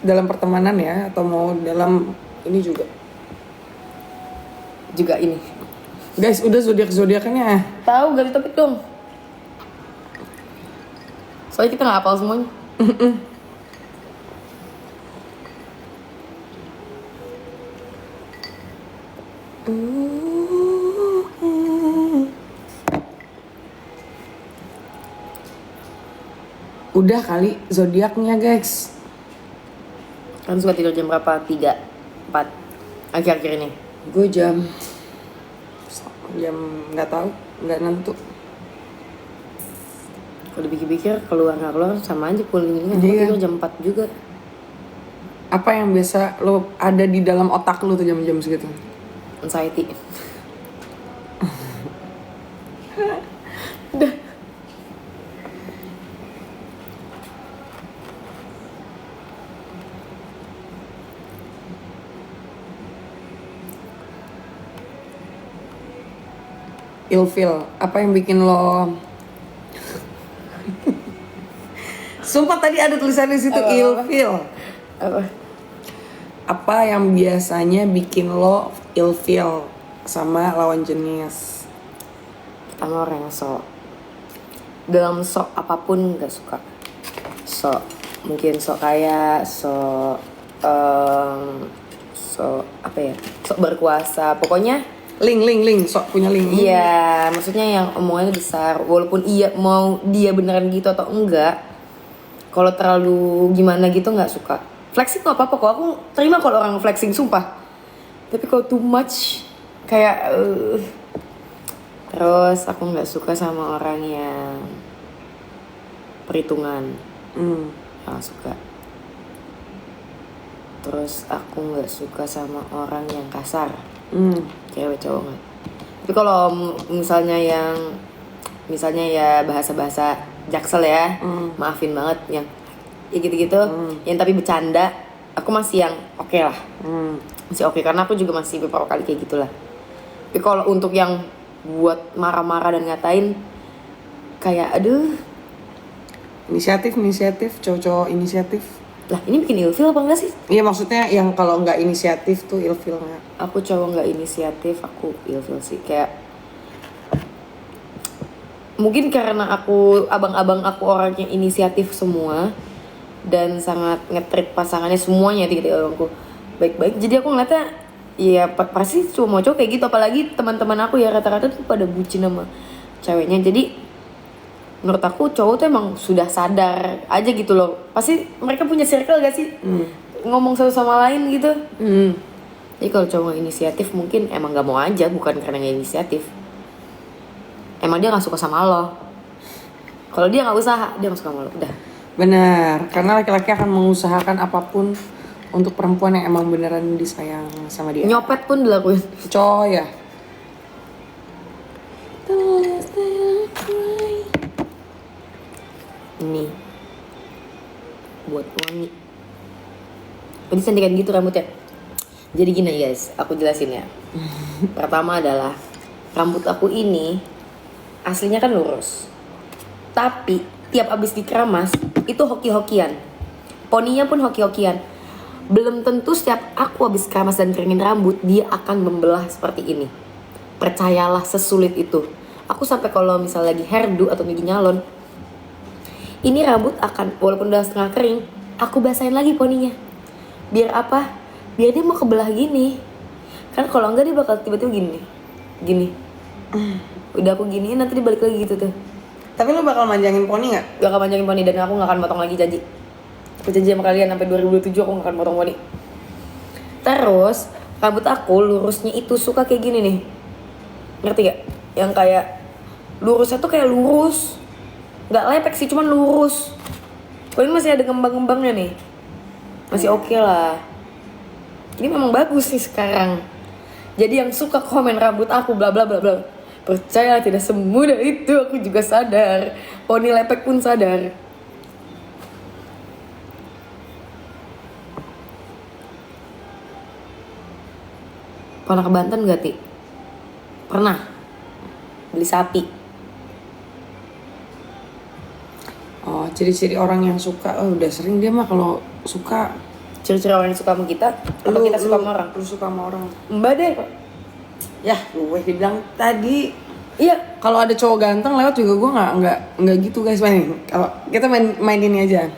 Speaker 1: Dalam pertemanan ya, atau mau dalam ini juga.
Speaker 2: Juga ini.
Speaker 1: Guys, udah zodiak-zodiakannya.
Speaker 2: Tahu ganti topik dong. Soalnya kita nggak hafal semuanya.
Speaker 1: Udah kali zodiaknya guys.
Speaker 2: Kan suka tidur jam berapa? 3, 4 akhir-akhir ini.
Speaker 1: Gue jam nggak tahu, nggak nentu.
Speaker 2: Kalau dipikir-pikir keluar nggak keluar sama aja pulangnya.
Speaker 1: Iya.
Speaker 2: Tidur jam 4 juga.
Speaker 1: Apa yang biasa lo ada di dalam otak lo tuh jam-jam segitu?
Speaker 2: Anxiety.
Speaker 1: Ilfeel, apa yang bikin lo sumpah tadi ada tulisan di situ ilfeel. Apa yang biasanya bikin lo ilfeel sama lawan jenis?
Speaker 2: Pertama orang yang sok. Dalam sok apapun gak suka. Sok mungkin sok kaya, sok apa ya? Sok berkuasa. Pokoknya
Speaker 1: Link, sok punya link.
Speaker 2: iya, maksudnya yang omongannya besar. Walaupun iya mau dia beneran gitu atau enggak, kalau terlalu gimana gitu nggak suka. Flexing tuh apa-apa kok, aku terima kalau orang flexing, sumpah. Tapi kalau too much kayak terus aku nggak suka sama orang yang perhitungan. Nggak suka. Terus aku nggak suka sama orang yang kasar. Cewek cowok nggak. Tapi kalau misalnya ya bahasa-bahasa jaksel ya, maafin banget yang ya gitu-gitu, yang tapi bercanda, aku masih yang oke lah, masih oke karena aku juga masih beberapa kali kayak gitulah. Tapi kalau untuk yang buat marah-marah dan ngatain, kayak aduh,
Speaker 1: Inisiatif cowok-cowok inisiatif.
Speaker 2: lah ini bikin ilfil apa enggak sih?
Speaker 1: Iya maksudnya yang kalau nggak inisiatif tuh ilfilnya.
Speaker 2: Aku cowok nggak inisiatif, aku ilfil sih kayak mungkin karena abang-abang aku orangnya inisiatif semua dan sangat nge-treat pasangannya semuanya gitu abangku baik-baik, jadi aku ngeliatnya ya pasti semua cowok kayak gitu, apalagi teman-teman aku ya rata-rata tuh pada bucin sama ceweknya. Jadi menurut aku cowok tuh emang sudah sadar aja gitu loh, pasti mereka punya circle gak sih, ngomong satu sama lain gitu. Jadi kalau cowok gak inisiatif mungkin emang gak mau aja, bukan karena gak inisiatif, emang dia gak suka sama lo. Kalau dia gak usaha, dia gak suka sama lo, udah.
Speaker 1: Benar, karena laki-laki akan mengusahakan apapun untuk perempuan yang emang beneran disayang sama dia.
Speaker 2: Nyopet pun dilakuin.
Speaker 1: Cowok ya.
Speaker 2: Ini buat wangi. Ini cantikan gitu rambutnya. Jadi gini guys, aku jelasin ya. Pertama adalah rambut aku ini aslinya kan lurus, tapi tiap abis dikeramas itu hoki-hokian. Poninya pun hoki-hokian. Belum tentu setiap aku habis keramas dan keringin rambut dia akan membelah seperti ini. Percayalah, sesulit itu. Aku sampai kalau misal lagi hairdo atau lagi nyalon, ini rambut akan walaupun udah setengah kering, aku basahin lagi poninya. Biar apa? Biar dia mau kebelah gini. Kan kalau enggak dia bakal tiba-tiba gini. Udah aku giniin nanti dia balik lagi gitu tuh.
Speaker 1: Tapi lu bakal manjangin poni nggak?
Speaker 2: Gak akan panjangin poni dan aku gak akan potong lagi, janji. Aku janji sama kalian sampai 2027 aku gak akan potong poni. Terus rambut aku lurusnya itu suka kayak gini nih, ngerti gak? Yang kayak lurusnya tuh kayak lurus, gak lepek sih, cuman lurus. Kalau ini masih ada ngembang-ngembangnya nih, masih oke lah. Ini memang bagus sih sekarang. Jadi yang suka komen rambut aku bla bla bla bla, percaya tidak semudah itu, aku juga sadar. Poni lepek pun sadar. Pernah ke Banten gak, Ti? Pernah. Beli sapi.
Speaker 1: Oh, ciri-ciri orang yang suka, udah sering dia mah kalau suka.
Speaker 2: Ciri-ciri orang yang suka sama kita, apa kita suka sama orang?
Speaker 1: Lu suka sama orang.
Speaker 2: Mbak deh kok.
Speaker 1: Ya, gue dibilang tadi.
Speaker 2: Iya.
Speaker 1: Kalau ada cowok ganteng lewat juga gue nggak gitu guys, main. Kalau kita main ini aja.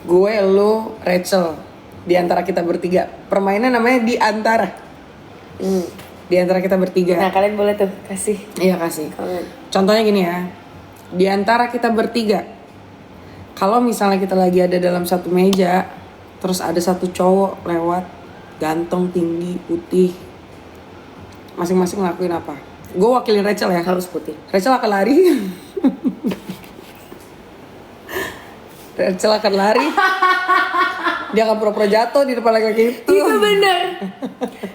Speaker 1: Gue, lu, Rachel, di antara kita bertiga. Permainan namanya di antara. Di antara kita bertiga.
Speaker 2: Nah kalian boleh tuh kasih.
Speaker 1: Iya kasih.
Speaker 2: Kalian.
Speaker 1: Contohnya gini ya. Di antara kita bertiga, kalau misalnya kita lagi ada dalam satu meja, terus ada satu cowok lewat, ganteng, tinggi, putih, masing-masing ngelakuin apa? Gue wakilin Rachel ya.
Speaker 2: Harus putih.
Speaker 1: Rachel akan lari. Rachel akan lari. Dia akan pura-pura jatuh di depan laki-laki itu.
Speaker 2: Itu bener.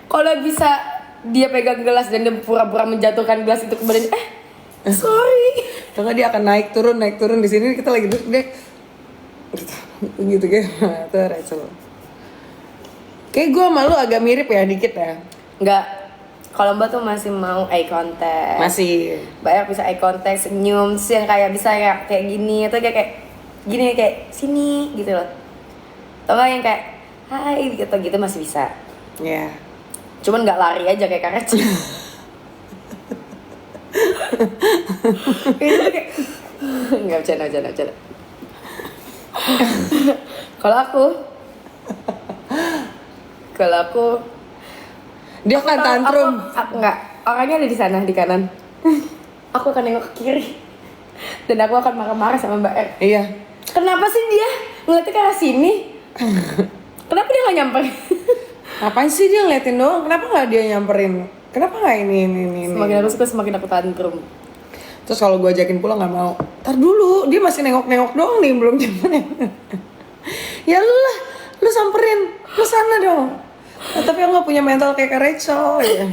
Speaker 2: Kalau bisa dia pegang gelas dan dia pura-pura menjatuhkan gelas itu ke badan, sorry.
Speaker 1: Kalau dia akan naik turun di sini kita lagi duduk dia gitu kayak itu Rachel. Kayak gue sama lu agak mirip ya dikit ya.
Speaker 2: Enggak. Kalau Mbak tuh masih mau eye contact.
Speaker 1: Masih.
Speaker 2: Mbak bisa eye contact, senyum, terus yang kayak bisa ya kayak gini atau kayak gini kayak sini gitu loh. Atau enggak yang kayak hai gitu masih bisa.
Speaker 1: Ya. Yeah.
Speaker 2: Cuman nggak lari aja kayak Karaci. Itu kayak nggak bercanda. Kalau aku
Speaker 1: dia akan tantrum.
Speaker 2: Aku nggak, orangnya ada di sana di kanan. Aku akan nengok ke kiri dan aku akan marah-marah sama Mbak R.
Speaker 1: Iya.
Speaker 2: Kenapa sih dia ngeliatnya ke arah sini? Kenapa dia nggak nyamperin?
Speaker 1: Ngapain sih dia ngeliatin doang? Kenapa nggak dia nyamperin? Kenapa nggak ini?
Speaker 2: Semakin aku suka semakin aku tantrum.
Speaker 1: Terus kalau gue ajakin pulang nggak mau. Ntar dulu, dia masih nengok-nengok doang nih belum nyamperin. Ya lu lah, lu samperin, lu sana dong. Tapi aku gak punya mental kayak Kak Rachel ya.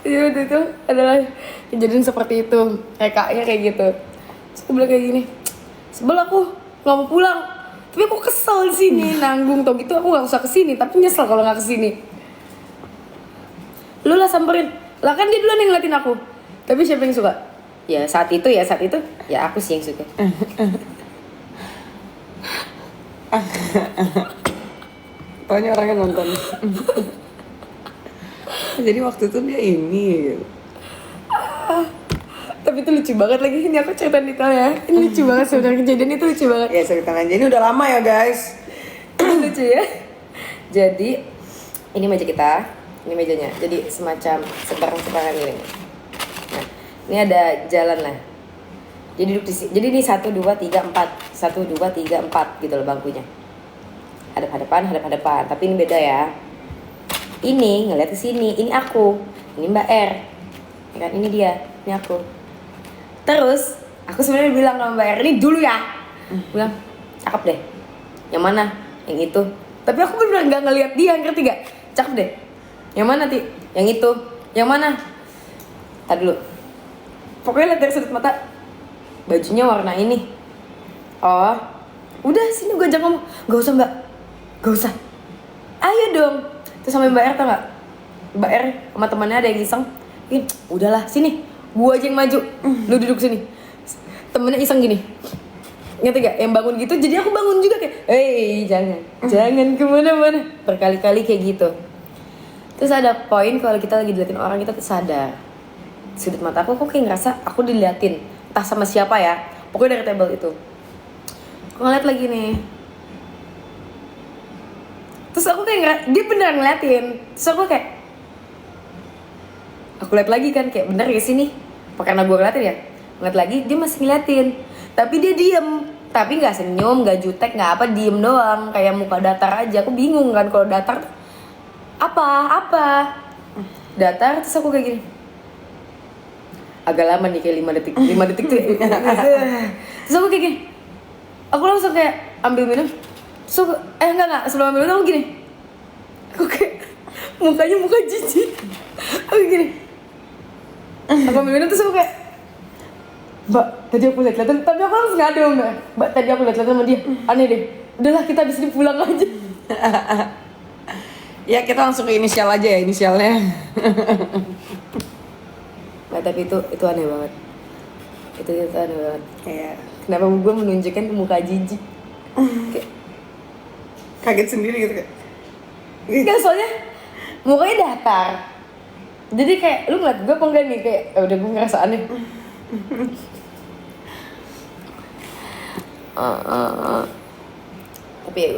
Speaker 2: Iya waktu itu adalah kejadian seperti itu. Kayak kaknya kayak gitu. Terus aku bilang kayak gini, sebel aku nggak mau pulang. Tapi aku kesel di sini nanggung tau gitu, aku nggak usah kesini. Tapi nyesel kalau nggak kesini. Lu lah samperin, lah kan dia duluan yang ngeliatin aku. Tapi siapa yang suka? Ya saat itu ya aku sih yang suka.
Speaker 1: Pokoknya orangnya nonton. Jadi waktu itu dia ini gitu.
Speaker 2: Tapi itu lucu banget lagi, ini aku cerita detail ya. Ini lucu banget sebenarnya, kejadian itu lucu banget.
Speaker 1: Ya cerita aja, ini udah lama ya guys.
Speaker 2: Lucu ya. Jadi ini meja kita, ini mejanya. Jadi semacam sebarang-sebarangan ini. Nah, ini ada jalan lah. Jadi duduk di sini. Jadi ini 1 2 3 4. 1 2 3 4 gitu loh bangkunya. Hadap-hadapan. Tapi ini beda ya. Ini ngeliat ke sini, ini aku. Ini Mbak R. Ya kan, ini dia, ini aku. Terus aku sebenarnya bilang sama Mbak R, ini dulu ya. Bilang, cakep deh. Yang mana? Yang itu. Tapi aku bener nggak ngeliat dia, ngerti gak? Cakep deh. Yang mana Ti? Yang itu. Yang mana? Tadi dulu. Pokoknya lihat dari sudut mata. Bajunya warna ini. Oh, udah sini gue ajak ngomong. Gak usah Mbak, gak usah. Ayo dong. Terus sama Mbak R tau gak? Mbak R sama temannya ada yang iseng. Udahlah sini, gue aja yang maju. Lu duduk sini. Temennya iseng gini. Ngerti gak? Yang bangun gitu, jadi aku bangun juga kayak, jangan kemana-mana. Berkali-kali kayak gitu. Terus ada poin kalau kita lagi diliatin orang, kita tuh sadar. Sudut mata aku kayak ngerasa aku diliatin. Entah sama siapa ya, pokoknya dari table itu. Aku ngeliat lagi nih. Terus aku kayak dia beneran ngeliatin. Terus aku kayak, aku liat lagi kan, kayak bener ya sini. Karena gue ngeliatin ya, ngeliat lagi dia masih ngeliatin. Tapi dia diem, tapi nggak senyum, nggak jutek, nggak apa, diem doang, kayak muka datar aja. Aku bingung kan kalau datar apa datar. Terus aku kayak gini, agak lama nih kayak 5 detik tuh. Terus aku kayak gini, aku langsung kayak ambil minum. Terus aku, enggak, sebelum ambil minum aku gini, aku kayak mukanya muka jijik. Aku gini, aku ambil minum terus aku kayak, Mbak, tadi aku liat-liatan, tapi aku langsung ngadu Mbak, tadi aku liat-liatan sama dia, aneh deh. Udahlah kita abis ini pulang aja.
Speaker 1: Ya kita langsung ke inisial aja ya, inisialnya.
Speaker 2: Nggak, tapi itu aneh banget. Itu aneh banget.
Speaker 1: Kayak
Speaker 2: Kenapa gue menunjukkan muka jijik? Kayak,
Speaker 1: kaget sendiri gitu kayak.
Speaker 2: enggak, soalnya mukanya datar. Jadi kayak, lu ngeliat gue apa enggak nih? Kayak, udah gue ngerasa aneh. Tapi ya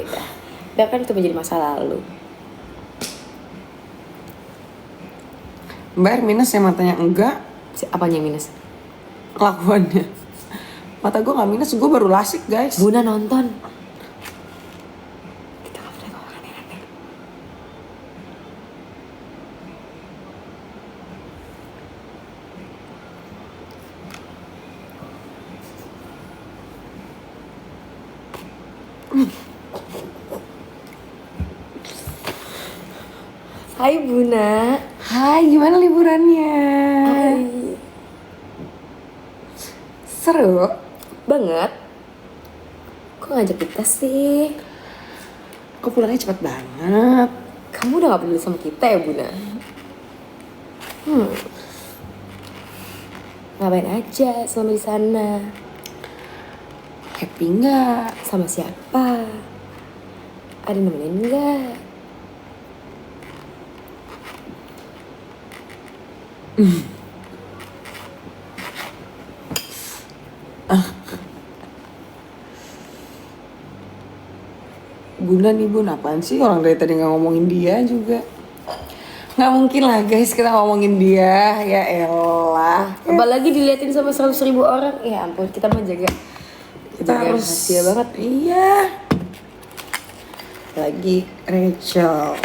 Speaker 2: udah kan itu menjadi masa lalu.
Speaker 1: Mbak R minus ya matanya enggak,
Speaker 2: Apanya yang minus?
Speaker 1: kelakuannya. Mata gue nggak minus, gue baru lasik guys.
Speaker 2: Buna nonton. Kita nggak boleh ngomong aneh-aneh. Hai Buna.
Speaker 1: Hai, gimana liburannya?
Speaker 2: Hai.
Speaker 1: Seru
Speaker 2: Banget. Kok ngajak kita sih?
Speaker 1: Kok pulangnya cepet banget?
Speaker 2: Kamu udah gak peduli sama kita ya Buna? Ngapain aja selama di sana?
Speaker 1: Happy nggak?
Speaker 2: Sama siapa? Ada nemenin nggak?
Speaker 1: Bunda nih Bun, apaan sih orang dari tadi nggak ngomongin dia juga? Nggak mungkin lah guys kita ngomongin dia, ya elah.
Speaker 2: Apalagi diliatin sama 100.000 orang. Ya ampun, kita mah jaga rahasia banget.
Speaker 1: Iya. Lagi Rachel.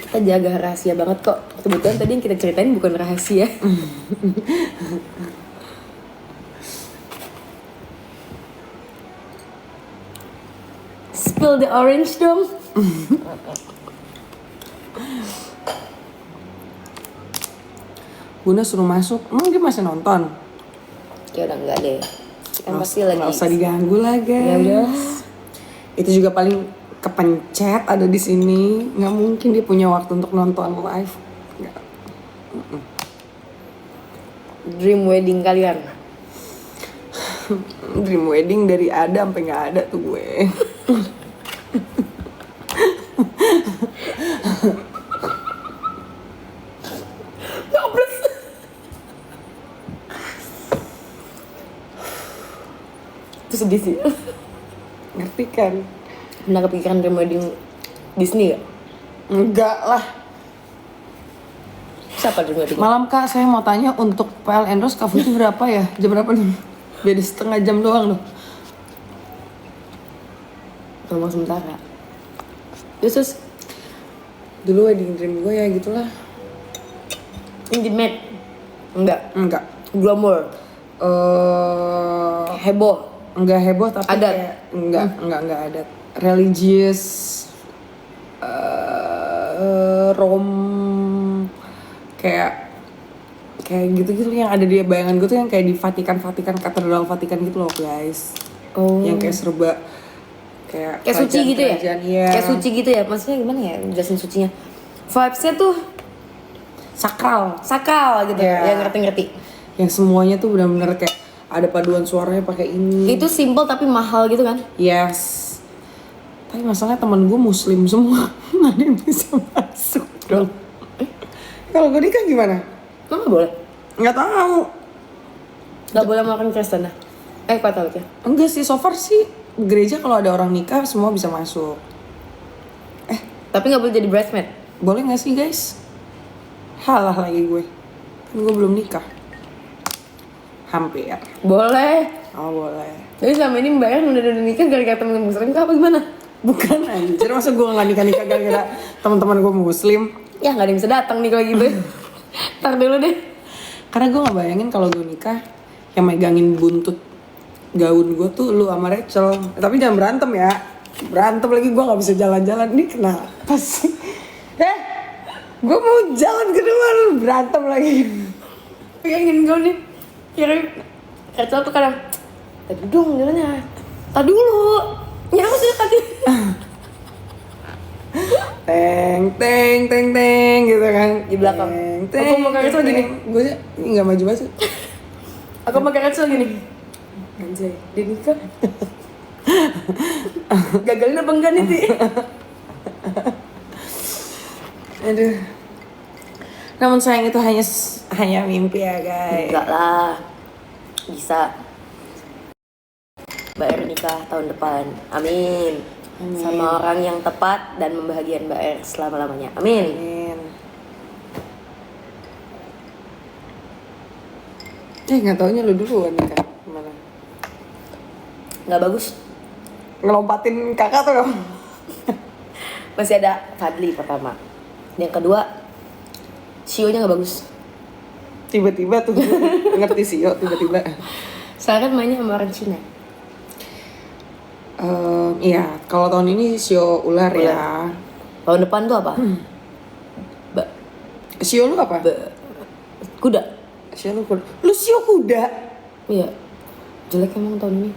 Speaker 2: Kita jaga rahasia banget kok. Kebetulan tadi yang kita ceritain bukan rahasia. Spill the orange dong.
Speaker 1: Bunda suruh masuk, emang dia masih nonton?
Speaker 2: Ya udah enggak deh. Kan pasti lagi.
Speaker 1: Nggak usah diganggu lah guys.
Speaker 2: Ya udah.
Speaker 1: Itu juga paling kepencet ada di sini, nggak mungkin dia punya waktu untuk nonton live. Nggak.
Speaker 2: Dream wedding kalian.
Speaker 1: Dream wedding dari ada sampai nggak ada tuh gue.
Speaker 2: Itu sedih sih.
Speaker 1: Ngerti kan?
Speaker 2: Pernah kepikiran dream wedding Disney gak?
Speaker 1: Enggak lah.
Speaker 2: Siapa dream wedding?
Speaker 1: Malam kak, saya mau tanya untuk PLN Rose Cafe itu berapa ya? Jam berapa nih? Beda setengah jam doang loh.
Speaker 2: Ngomong sementara. Terus
Speaker 1: Dulu wedding dream gue ya gitulah.
Speaker 2: intimate? Enggak.
Speaker 1: Glamour.
Speaker 2: Heboh?
Speaker 1: Enggak heboh tapi
Speaker 2: Adat?
Speaker 1: kayak enggak adat. Religious, rom, kayak gitu-gitu yang ada di bayangan gue tuh yang kayak di Vatikan katedral Vatikan gitu loh guys.
Speaker 2: Oh.
Speaker 1: Yang kayak serba kayak
Speaker 2: Suci gitu ya?
Speaker 1: Iya.
Speaker 2: Kayak suci gitu ya? Maksudnya gimana ya jelasin sucinya? Vibes-nya tuh
Speaker 1: sakral.
Speaker 2: sakral gitu.
Speaker 1: Iya.
Speaker 2: Ya ngerti-ngerti.
Speaker 1: Yang semuanya tuh benar-benar kayak ada paduan suaranya pakai ini.
Speaker 2: Itu simple tapi mahal gitu kan?
Speaker 1: Yes. Tapi masalahnya temen gue muslim semua. Nggak ada yang bisa masuk dong. Kalau gue nikah gimana?
Speaker 2: Emang boleh?
Speaker 1: Nggak tahu.
Speaker 2: Gak boleh makan Kristen kok tahu ya?
Speaker 1: Enggak sih, so far sih gereja kalau ada orang nikah semua bisa masuk.
Speaker 2: Tapi gak boleh jadi bridesmaid?
Speaker 1: Boleh nggak sih guys? Halah lagi gue. Kan gue belum nikah. Hampir.
Speaker 2: Boleh.
Speaker 1: Oh boleh.
Speaker 2: Jadi selama ini Mbak Erin udah nikah gara-gara temen muslim kah apa gimana?
Speaker 1: Bukan anjir, masa gue nggak nikah gara-gara teman-teman gue muslim.
Speaker 2: Ya gak ada yang bisa datang nih kalau gitu. Ntar dulu deh.
Speaker 1: Karena gue nggak bayangin kalau gue nikah yang megangin buntut gaun gue tuh lu sama Rachel. Tapi jangan berantem ya. Berantem lagi gue nggak bisa jalan-jalan. Ini kenapa sih? Gue mau jalan ke luar berantem lagi.
Speaker 2: Pegangin gue nih. Kira Rachel tuh kadang tadi dong jalannya. Tadi dulu. Ya aku sudah tadi.
Speaker 1: Teng gitu kan
Speaker 2: Di belakang.
Speaker 1: Teng,
Speaker 2: Aku mau ke Rachel gini.
Speaker 1: gue nggak maju banget.
Speaker 2: Aku pakai Rachel gini. Anjay, dia nikah. Gagalin apa enggak nih, Ti?
Speaker 1: Aduh. Namun sayang itu hanya mimpi ya guys.
Speaker 2: Enggak lah. Bisa. Mbak Er nikah tahun depan. Amin. Sama orang yang tepat dan membahagiakan Mbak Er selama-lamanya. Amin.
Speaker 1: Amin. Nggak taunya lu duluan nikah gimana?
Speaker 2: Nggak bagus.
Speaker 1: Ngelompatin kakak tuh.
Speaker 2: Masih ada Fadli pertama. Yang kedua, Shio-nya nggak bagus.
Speaker 1: Tiba-tiba tuh ngerti sih yo tiba-tiba.
Speaker 2: Saya kan mainnya sama orang Cina.
Speaker 1: Iya, kalau tahun ini sio ular ya.
Speaker 2: Tahun depan tuh apa?
Speaker 1: Sio lu apa?
Speaker 2: Kuda.
Speaker 1: Sio lu kuda. Lu sio kuda?
Speaker 2: Iya. Jelek emang tahun ini.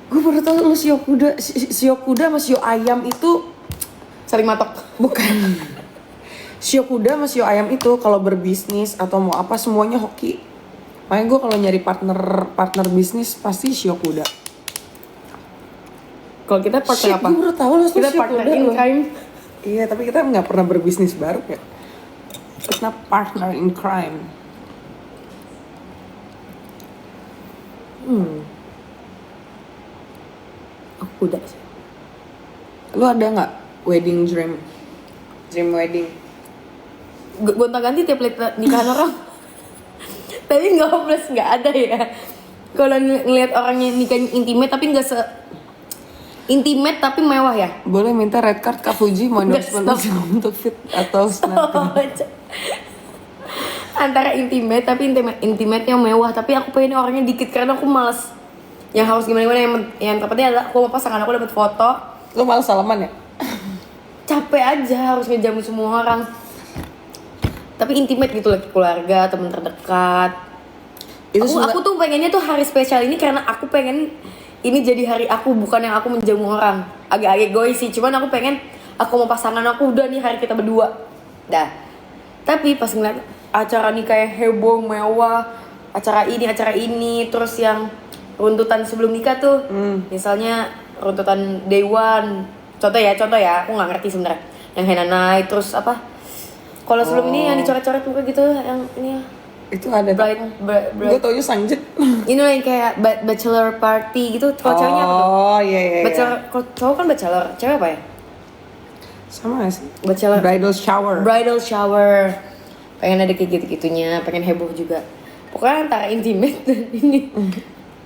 Speaker 1: Gue baru tahu lu sio kuda. Sio kuda sama sio ayam itu
Speaker 2: Saling matok.
Speaker 1: bukan. Sio kuda sama sio ayam itu kalau berbisnis atau mau apa semuanya hoki. Makanya gue kalau nyari partner bisnis pasti sio kuda.
Speaker 2: Kalau kita partner apa?
Speaker 1: Gue baru tahu lu
Speaker 2: Kita
Speaker 1: sio
Speaker 2: partner
Speaker 1: kuda
Speaker 2: in
Speaker 1: loh.
Speaker 2: crime.
Speaker 1: Iya, tapi kita nggak pernah berbisnis bareng ya. Kita partner in crime.
Speaker 2: Aku kuda sih.
Speaker 1: Lu ada nggak wedding dream wedding?
Speaker 2: Gonta-ganti tiap lihat nikahan orang. Tapi nggak hopeless, nggak ada ya. Kalau ngelihat orangnya nikah intimate tapi nggak se intimate tapi mewah ya.
Speaker 1: Boleh minta red card Kak Fuji mau endorsement untuk fit atau snap.
Speaker 2: Antara intimate tapi intimate-nya mewah, tapi aku pengen orangnya dikit karena aku malas. Yang harus gimana yang tepatnya adalah aku sama pasangan aku dapat foto.
Speaker 1: Lu malas salaman ya?
Speaker 2: Capek aja harus ngejamu semua orang. tapi intimate gitu loh, keluarga, teman terdekat. Aku tuh pengennya tuh hari spesial ini karena aku pengen ini jadi hari aku, bukan yang aku menjamu orang. Agak-agak egois sih, cuman aku pengen aku mau pasangan aku udah nih hari kita berdua. Dah. Tapi pas ngeliat acara nih kayak heboh, mewah, acara ini, terus yang runtutan sebelum nikah tuh, misalnya runtutan day one, contoh ya, aku nggak ngerti sebenarnya. Yang henna night, terus apa? Kalau sebelum ini yang dicoret-coret muka gitu, yang ini ya.
Speaker 1: Itu ada. Gue taunya Sanjet.
Speaker 2: Ini yang kayak bachelor party gitu. Kalau ceweknya apa tuh?
Speaker 1: Oh iya.
Speaker 2: Bachelor, kalau cowok kan bachelor, cewek apa ya?
Speaker 1: Sama gak sih?
Speaker 2: Bachelor.
Speaker 1: Bridal shower.
Speaker 2: Pengen ada kayak gitu-gitunya, pengen heboh juga. Pokoknya antara intimate dan ini.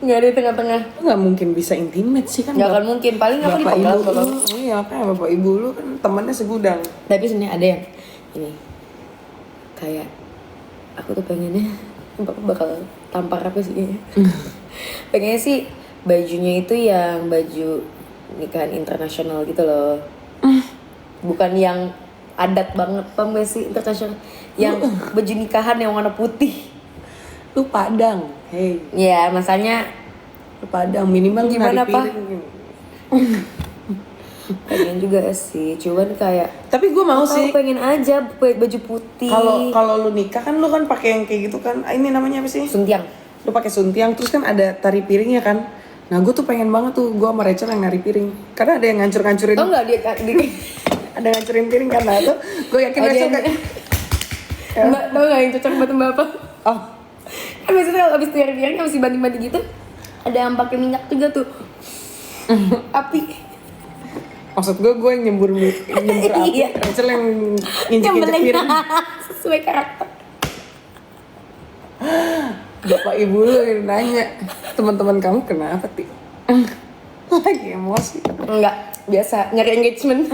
Speaker 2: Nggak ada di tengah-tengah.
Speaker 1: Nggak mungkin bisa intimate sih kan.
Speaker 2: Nggak akan mungkin, paling aku
Speaker 1: bapak
Speaker 2: dipegang
Speaker 1: ibu
Speaker 2: bapak.
Speaker 1: Iya, kayak bapak ibu lu kan temannya segudang.
Speaker 2: Tapi sebenarnya ada yang ini kayak aku tuh pengennya bapak bakal tampar aku sih. Pengennya sih bajunya itu yang baju nikahan internasional gitu loh. Bukan yang adat banget, paham gak sih, internasional. Yang baju nikahan yang warna putih.
Speaker 1: Lu Padang, hey.
Speaker 2: Ya, masanya
Speaker 1: Lu Padang minimal
Speaker 2: gimana,
Speaker 1: nari
Speaker 2: Pak?
Speaker 1: piring.
Speaker 2: Pengen juga sih, cuman kayak
Speaker 1: Tapi gue mau sih.
Speaker 2: pengen aja baju putih.
Speaker 1: Kalau lu nikah kan lu kan pakai yang kayak gitu kan. Ini namanya apa sih?
Speaker 2: suntiang.
Speaker 1: Lu pakai suntiang terus kan ada tari piringnya kan. Nah, gue tuh pengen banget tuh gue sama Rachel yang nari piring. Karena ada yang ngancur-ngancurin.
Speaker 2: Tau nggak dia
Speaker 1: Ada ngancurin piring kan. Nah, tuh gue yakin Rachel kayak
Speaker 2: Mbak, tau gak yang cocok buat mbak apa?
Speaker 1: oh,
Speaker 2: Kan biasanya kalau abis nyari piring abis banting-banting gitu ada yang pakai minyak juga tuh. Api.
Speaker 1: maksud gue yang nyembur api.
Speaker 2: Iya.
Speaker 1: Rachel yang injek-injek piring.
Speaker 2: Sesuai karakter.
Speaker 1: Bapak ibu lu yang nanya, teman-teman kamu kenapa Ti? Lagi emosi.
Speaker 2: Enggak, biasa nyari engagement.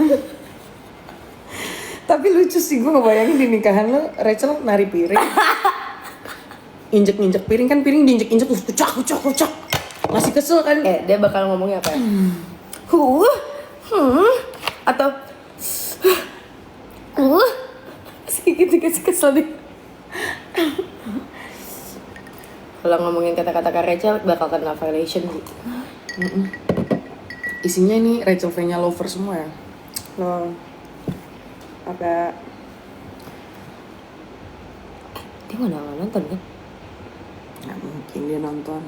Speaker 1: Tapi lucu sih, gue ngebayangin di nikahan lu Rachel nari piring. Injek-injek piring kan, piring diinjek-injek terus kucak. Masih kesel kan?
Speaker 2: Dia bakal ngomongnya apa ya? Atau masih gitu kasih kesel deh. Kalau ngomongin kata-kata Kak Rachel bakal kena violation gitu.
Speaker 1: Isinya ini Rachel V-nya lover semua ya. Loh. Ada
Speaker 2: Dia mana nonton kan?
Speaker 1: nggak mungkin dia nonton.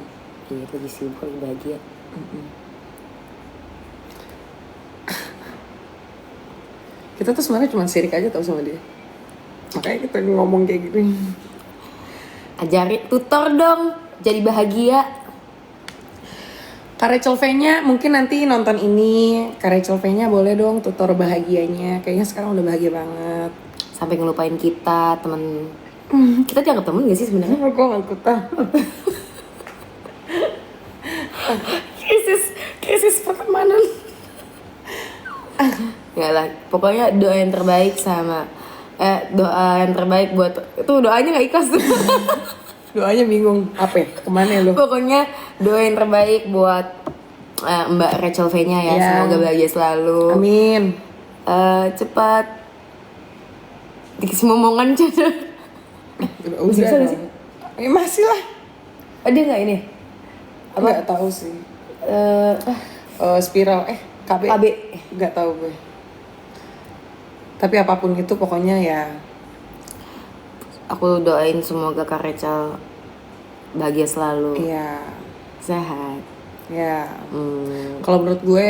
Speaker 2: Iya, lagi sibuk, lagi bahagia.
Speaker 1: Kita tuh sebenarnya cuma sirik aja tau sama dia. Makanya kita ngomong kayak gini.
Speaker 2: Ajari tutor dong, jadi bahagia.
Speaker 1: Kak Rachel V-nya mungkin nanti nonton ini. Kak Rachel V-nya boleh dong tutor bahagianya. Kayaknya sekarang udah bahagia banget.
Speaker 2: Sampai ngelupain kita, temen. Kita dianggap temen gak sih sebenarnya?
Speaker 1: Gue ngangkut krisis pertemanan.
Speaker 2: Ya lah, pokoknya doa yang terbaik sama doa yang terbaik buat itu doanya nggak ikhlas tuh.
Speaker 1: Doanya bingung apa ya? Kemana lu?
Speaker 2: Pokoknya doa yang terbaik buat Mbak Rachel V-nya ya, semoga bahagia selalu.
Speaker 1: Amin.
Speaker 2: Cepat dikasih momongan jodoh.
Speaker 1: Udah
Speaker 2: Masih bisa
Speaker 1: dong.
Speaker 2: gak sih?
Speaker 1: Masih lah.
Speaker 2: Dia nggak ini? Apa?
Speaker 1: Nggak tahu sih.
Speaker 2: Eh,
Speaker 1: Spiral KB.
Speaker 2: KB.
Speaker 1: Nggak tahu gue. Tapi apapun itu pokoknya ya.
Speaker 2: Aku doain semoga Kak Rachel bahagia selalu,
Speaker 1: Iya.
Speaker 2: sehat.
Speaker 1: Ya. Kalau menurut gue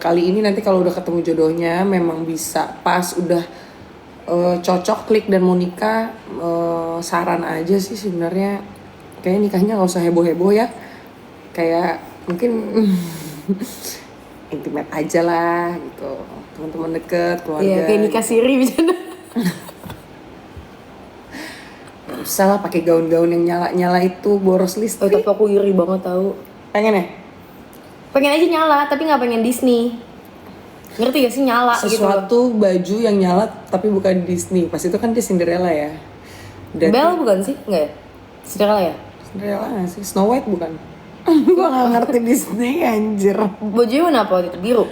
Speaker 1: kali ini nanti kalau udah ketemu jodohnya memang bisa pas udah cocok klik dan mau nikah, saran aja sih sebenarnya kayak nikahnya nggak usah heboh-heboh ya, kayak mungkin intimate aja lah gitu, teman-teman deket, keluarga.
Speaker 2: Iya, kayak nikah siri bisa.
Speaker 1: Gak usah lah pakai gaun-gaun yang nyala-nyala itu boros listrik.
Speaker 2: Tapi aku iri banget tahu.
Speaker 1: Pengen ya?
Speaker 2: Pengen aja nyala tapi nggak pengen Disney. Ngerti gak sih nyala gitu loh.
Speaker 1: Sesuatu baju yang nyala tapi bukan Disney. Pas itu kan dia Cinderella ya.
Speaker 2: Belle bukan sih? Enggak ya? Cinderella ya?
Speaker 1: Cinderella gak sih? Snow White bukan? Gua gak ngerti Disney anjir.
Speaker 2: Bajunya warna apa waktu itu? Biru?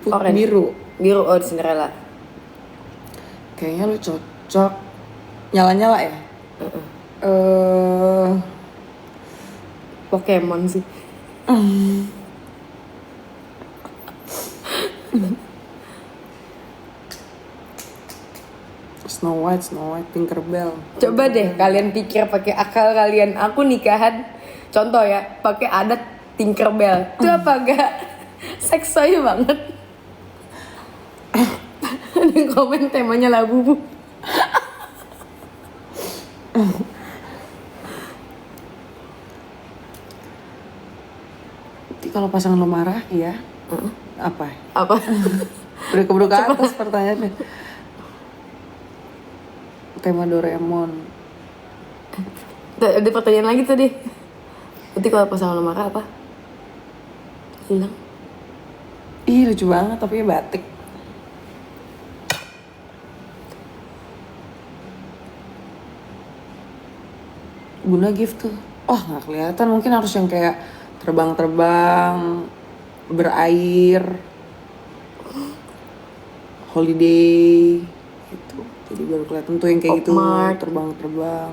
Speaker 2: Orange?
Speaker 1: Biru.
Speaker 2: Biru, oh di Cinderella.
Speaker 1: Kayaknya lu cocok Nyala-nyala ya?
Speaker 2: Pokemon sih.
Speaker 1: Snow White, Tinkerbell.
Speaker 2: Coba deh kalian pikir pakai akal kalian, aku nikahan contoh ya, pakai adat Tinkerbell. Itu apa gak seksoy banget? Ada komen temanya Labubu.
Speaker 1: Jadi kalau pasangan lo marah, iya. Apa?
Speaker 2: Apa?
Speaker 1: Udah keburu ke atas pertanyaannya. Tema Doraemon.
Speaker 2: Ada pertanyaan lagi tadi. Nanti kalau pasangan lo marah apa? Hilang.
Speaker 1: Ih lucu banget tapi batik. Guna gift tuh. Oh nggak kelihatan, mungkin harus yang kayak terbang-terbang, berair, holiday gitu. Jadi baru kelihatan tuh yang kayak gitu,
Speaker 2: Bookmark.
Speaker 1: terbang-terbang.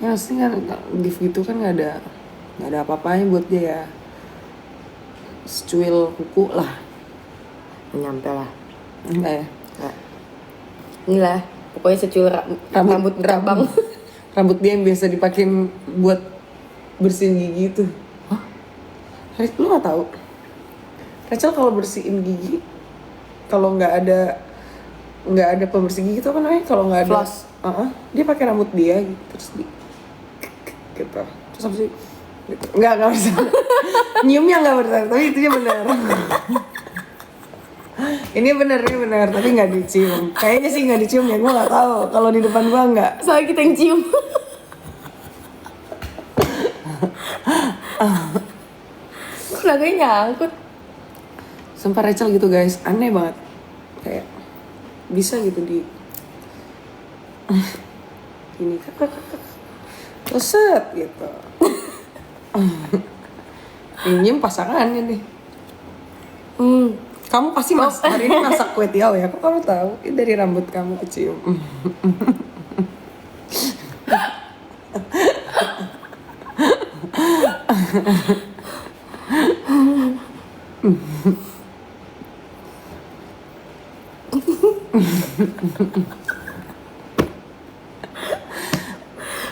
Speaker 1: Ya pasti kan gift gitu kan nggak ada apa-apanya buat dia ya. Secuil kuku lah.
Speaker 2: Nyampe lah.
Speaker 1: Enggak ya?
Speaker 2: Nggak. Inilah, pokoknya secuil rambut berabang.
Speaker 1: Rambut dia yang biasa dipakein buat bersihin gigi itu. Hah? Lu nggak tahu? Rachel kalau bersihin gigi, kalau nggak ada pembersih gigi itu apa namanya? Kalau nggak ada,
Speaker 2: Floss.
Speaker 1: dia pakai rambut dia gitu, terus gitu. Terus apa sih? Gitu. Nggak bersalah. Nyiumnya nggak bersalah, tapi itunya benar. Ini benar, tapi nggak dicium. Kayaknya sih nggak dicium ya, gue nggak tahu. Kalau di depan gue nggak.
Speaker 2: Soalnya kita yang cium. Kok naganya nyangkut?
Speaker 1: Sumpah Rachel gitu guys, aneh banget. Kayak bisa gitu di ini terus set gitu. Ini pasangannya nih. Kamu pasti hari ini masak kue tiaw ya? Kok kamu tahu? Ini dari rambut kamu kecium.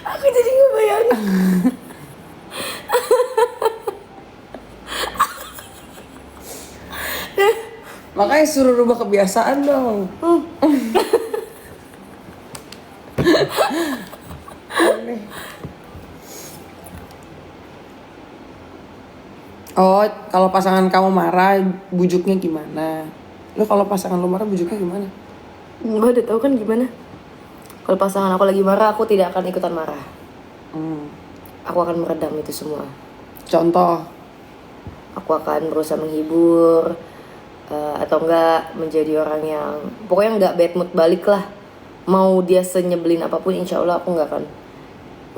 Speaker 2: Aku jadi ngebayangin.
Speaker 1: Makanya suruh rubah kebiasaan dong. Aneh. Oh, kalau pasangan kamu marah, bujuknya gimana? Lo kalau pasangan lo marah, bujuknya gimana?
Speaker 2: Gue udah tahu kan gimana. Kalau pasangan aku lagi marah, aku tidak akan ikutan marah. Aku akan meredam itu semua.
Speaker 1: Contoh,
Speaker 2: Aku akan berusaha menghibur, atau enggak menjadi orang yang pokoknya enggak bad mood balik lah. Mau dia senyebelin apapun, insya Allah aku enggak akan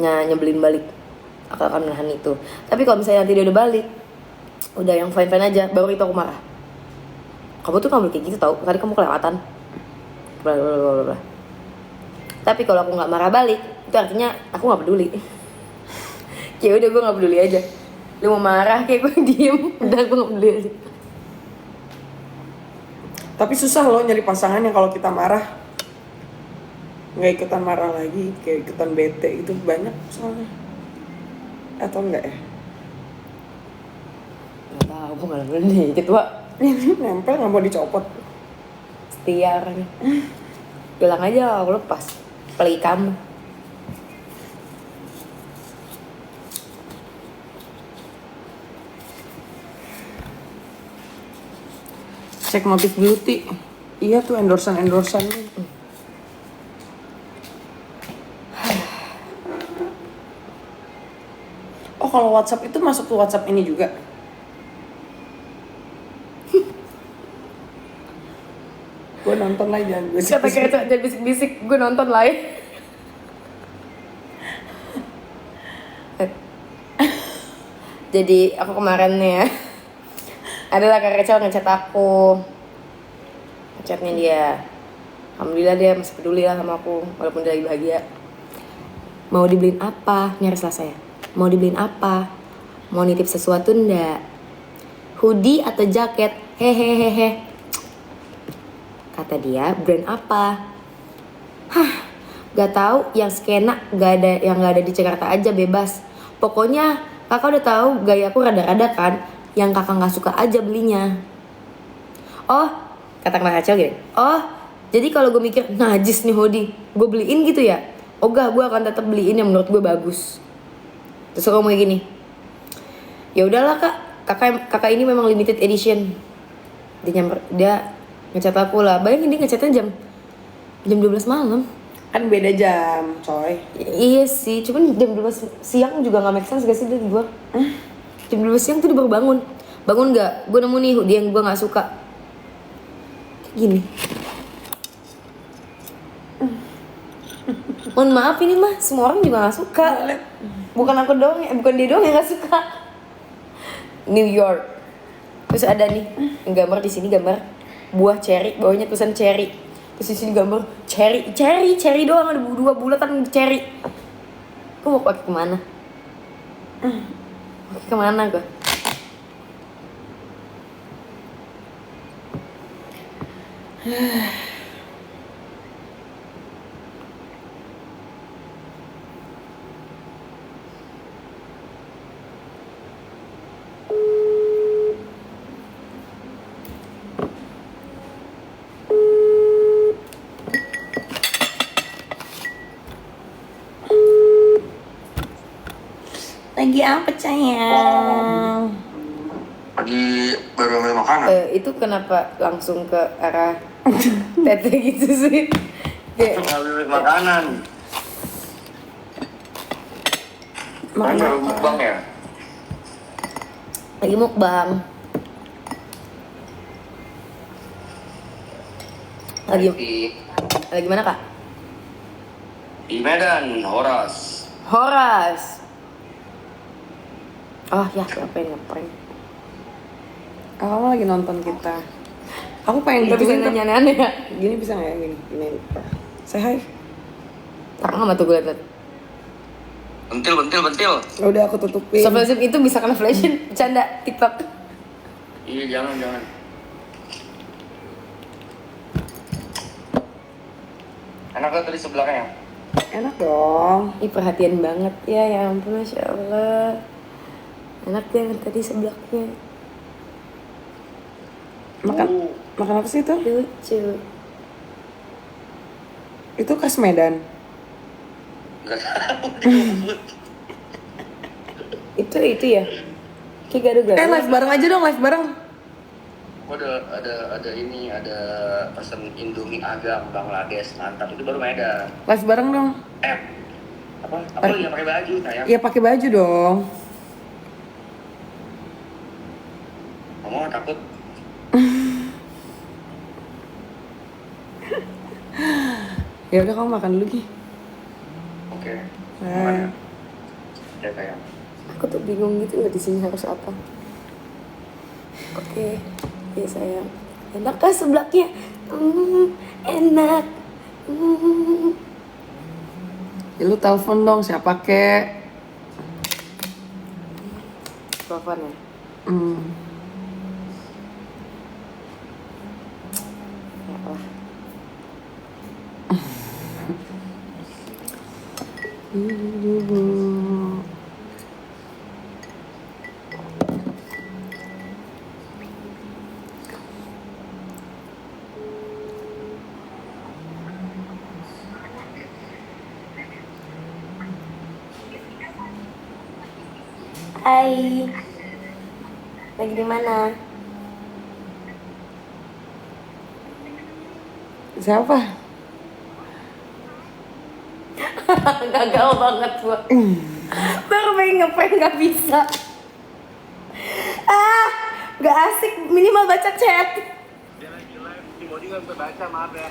Speaker 2: nyebelin balik. Aku akan menahan itu. Tapi kalau misalnya nanti dia udah balik, udah yang fine aja, baru itu aku marah. Kamu tuh nggak boleh kayak gitu tau, tadi kamu kelewatan. Bla bla bla bla bla. Tapi kalau aku nggak marah balik, itu artinya aku nggak peduli. Ya udah gue nggak peduli aja. Lu mau marah kayak gue diem, udah gue nggak peduli aja.
Speaker 1: tapi susah loh nyari pasangan yang kalau kita marah nggak ikutan marah lagi, kayak ikutan bete gitu banyak soalnya. Atau enggak ya?
Speaker 2: Nggak tahu, gue nggak peduli. Ketua
Speaker 1: Ini nempel nggak mau dicopot.
Speaker 2: setia orangnya. Bilang aja aku lepas. Apalagi kamu.
Speaker 1: Cek Motif Beauty. Iya tuh endorsan nih. Oh kalau WhatsApp itu masuk ke WhatsApp ini juga. Gue nonton lah jangan
Speaker 2: Kata kayak jangan bisik-bisik, gue nonton live. Jadi aku kemarin nih ya, adalah Kak Rachel ngechat aku, ngechatnya dia, Alhamdulillah dia masih peduli lah sama aku walaupun dia lagi bahagia. Mau dibeliin apa? Nyari saya. Mau dibeliin apa? Mau nitip sesuatu ndak? Hoodie atau jaket? Hehehehe. Kata dia, brand apa? Gak tahu, yang skena gak ada, yang gak ada di Jakarta aja, bebas. Pokoknya kakak udah tahu gaya aku rada-rada kan, yang kakak nggak suka aja belinya. Oh, kata kakak Acel gini. Oh, jadi kalau gue mikir najis nih hoodie, gue beliin gitu ya? Ogah, gue akan tetap beliin yang menurut gue bagus. Terus aku ngomong gini, ya udahlah kak, kakak ini memang limited edition. Dia ngechat aku lah, bayangin dia ngechatnya jam 12 malam.
Speaker 1: Kan beda jam, coy.
Speaker 2: Iya sih, cuman jam 12 siang juga gak make sense gak sih dari gue? Jam 12 siang tuh dia baru bangun. Bangun gak? Gue nemu nih hoodie yang gue gak suka. Kayak gini. Mohon maaf ini mah, semua orang juga gak suka. Bukan aku doang, bukan dia doang yang gak suka. New York. Terus ada nih, gambar di sini gambar buah cherry, bawahnya tulisan cherry. Terus di sini gambar cherry doang, ada 2 bulatan cherry. Gue mau pakai kemana? Pakai kemana gue?
Speaker 1: Lagi apa sayang?
Speaker 4: Lagi baru ambil makanan.
Speaker 2: Itu kenapa langsung ke arah tete gitu sih? Kayak
Speaker 4: Ngambil makanan. Kan baru mukbang ya?
Speaker 2: lagi mukbang. Lagi mana kak?
Speaker 4: Di Medan, Horas.
Speaker 2: Horas. Oh ya, ngapain?
Speaker 1: Kamu lagi nonton kita. Aku pengen
Speaker 2: Gak bisa
Speaker 1: gituin,
Speaker 2: nanya aneh ya?
Speaker 1: Gini bisa nggak ya? Gini. Say hi.
Speaker 2: Tak sama tuh gue liat.
Speaker 4: Bentil.
Speaker 1: Udah aku tutupin.
Speaker 2: Software itu bisa kena flashin, bercanda TikTok.
Speaker 4: Iya, jangan. Enak gak tadi sebelahnya?
Speaker 1: Enak dong.
Speaker 2: Ih perhatian banget ya ampun, Masya Allah. Enak ya yang tadi sebelaknya.
Speaker 1: Makan apa sih itu?
Speaker 2: Lucu.
Speaker 1: Itu khas Medan.
Speaker 4: Gak tahu.
Speaker 2: Itu ya? Kayak gado-gado.
Speaker 1: Live bareng aja dong, live bareng.
Speaker 4: Aku ada pesen Indomie Agang Bangladesh, mantap. Itu baru Medan.
Speaker 1: Live bareng dong.
Speaker 4: Apa yang pakai baju sayang?
Speaker 1: Iya pakai baju dong.
Speaker 4: Kamu takut?
Speaker 1: Ya udah kamu makan dulu Gi.
Speaker 4: Oke.
Speaker 1: Nah.
Speaker 4: Ya sayang.
Speaker 2: Aku tuh bingung gitu di sini harus apa. Oke, ya sayang. Enak kan sebelaknya? Enak.
Speaker 1: Ya lu telepon dong siapa kek?
Speaker 2: Telepon ya? Ya Allah. Hai. Lagi di mana?
Speaker 1: Siapa?
Speaker 2: Gagal banget gua. Baru pengen ngeprank gak bisa. Gak asik, minimal baca chat.
Speaker 4: Dia lagi live, si Bodi gak bisa baca, maaf ya.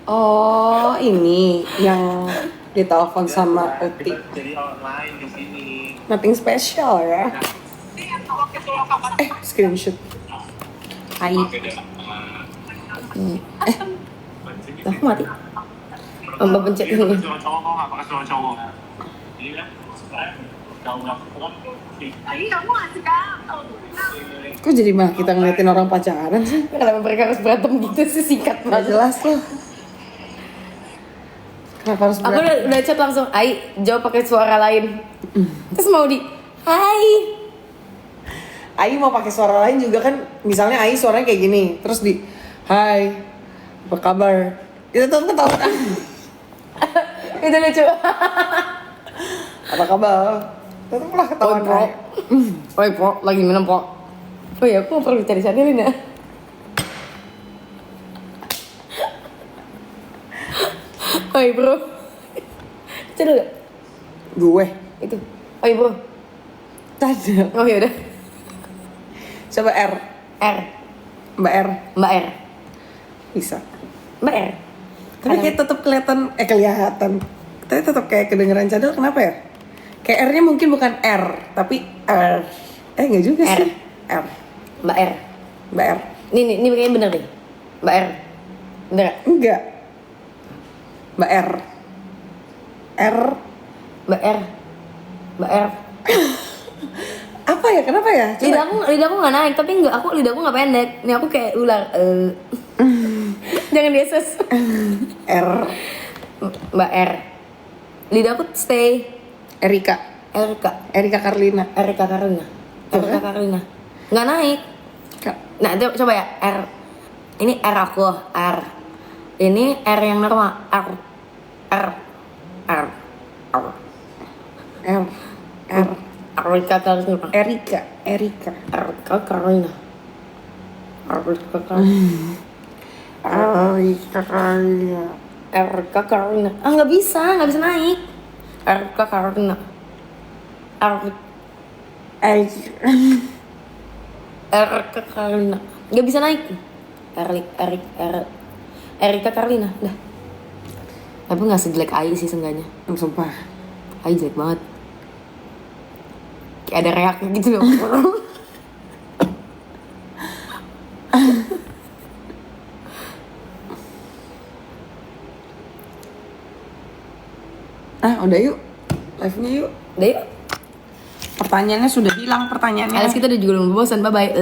Speaker 1: Oh ini yang ditelepon sama Uti.
Speaker 4: Jadi online di sini.
Speaker 1: Nothing special ya. Screenshot. Hai.
Speaker 2: Aku mati. Mbak pencet ini.
Speaker 1: Kok jadi malah kita ngeliatin orang pacaran sih?
Speaker 2: Kenapa mereka harus berantem gitu sih, singkat
Speaker 1: Gak
Speaker 2: banget.
Speaker 1: jelas loh. Kenapa harus
Speaker 2: Aku udah chat langsung, Ai, jawab pakai suara lain. Terus mau di, Hai.
Speaker 1: Ai mau pakai suara lain juga kan, misalnya Ai suaranya kayak gini, terus di Hai, apa kabar? Itu tuh ketawa.
Speaker 2: Itu lucu.
Speaker 1: Apa kabar? Tetep lah ketawa.
Speaker 2: Oi, Pro. Oi, Pro, lagi minum, Pro. Oh iya, aku mau pergi cari sana, Lina. Oi, Bro. Coba gak?
Speaker 1: Gue.
Speaker 2: Itu. Oi, Bro.
Speaker 1: Tadi.
Speaker 2: Oh ya udah.
Speaker 1: Coba R.
Speaker 2: R.
Speaker 1: Mbak R.
Speaker 2: Mbak R.
Speaker 1: Bisa.
Speaker 2: Mbak R.
Speaker 1: Tapi kayak tetap kelihatan, tapi tetap kayak kedengeran cadel, kenapa ya? Kayak R-nya mungkin bukan R, tapi R. Enggak juga
Speaker 2: R.
Speaker 1: sih. R.
Speaker 2: Mbak R.
Speaker 1: Mbak R.
Speaker 2: Ini kayaknya bener deh. Mbak R. Bener gak?
Speaker 1: Enggak. Mbak R. R.
Speaker 2: Mbak R. Mbak R.
Speaker 1: Apa ya? Kenapa ya? Coba.
Speaker 2: Lidahku nggak naik, tapi lidahku nggak pendek. Nih aku kayak ular. Jangan Yesus.
Speaker 1: R.
Speaker 2: Mbak R. Lidahku stay.
Speaker 1: Erika. Erika Karlina.
Speaker 2: Erika Karlina. Nggak naik.
Speaker 1: Kak.
Speaker 2: Nah, coba ya R. Ini R aku, R. Ini R yang normal, R. R. R. R.
Speaker 1: R. R.
Speaker 2: Erika Karlina.
Speaker 1: Erika.
Speaker 2: Erika Karlina. Erika Karlina.
Speaker 1: Erika Karlina.
Speaker 2: Erika Karlina. Ah, nggak bisa naik. Erika Karlina. Erika Karlina. Nggak bisa naik. Erika Karlina. Dah. Tapi nggak sejelek Ai sih seenggaknya.
Speaker 1: Sumpah.
Speaker 2: Ai jelek banget. Kayak ada reak gitu loh.
Speaker 1: Udah yuk. Live-nya yuk.
Speaker 2: Udah yuk.
Speaker 1: Pertanyaannya sudah hilang pertanyaannya.
Speaker 2: Alex kita udah juga belum bosan. Bye-bye.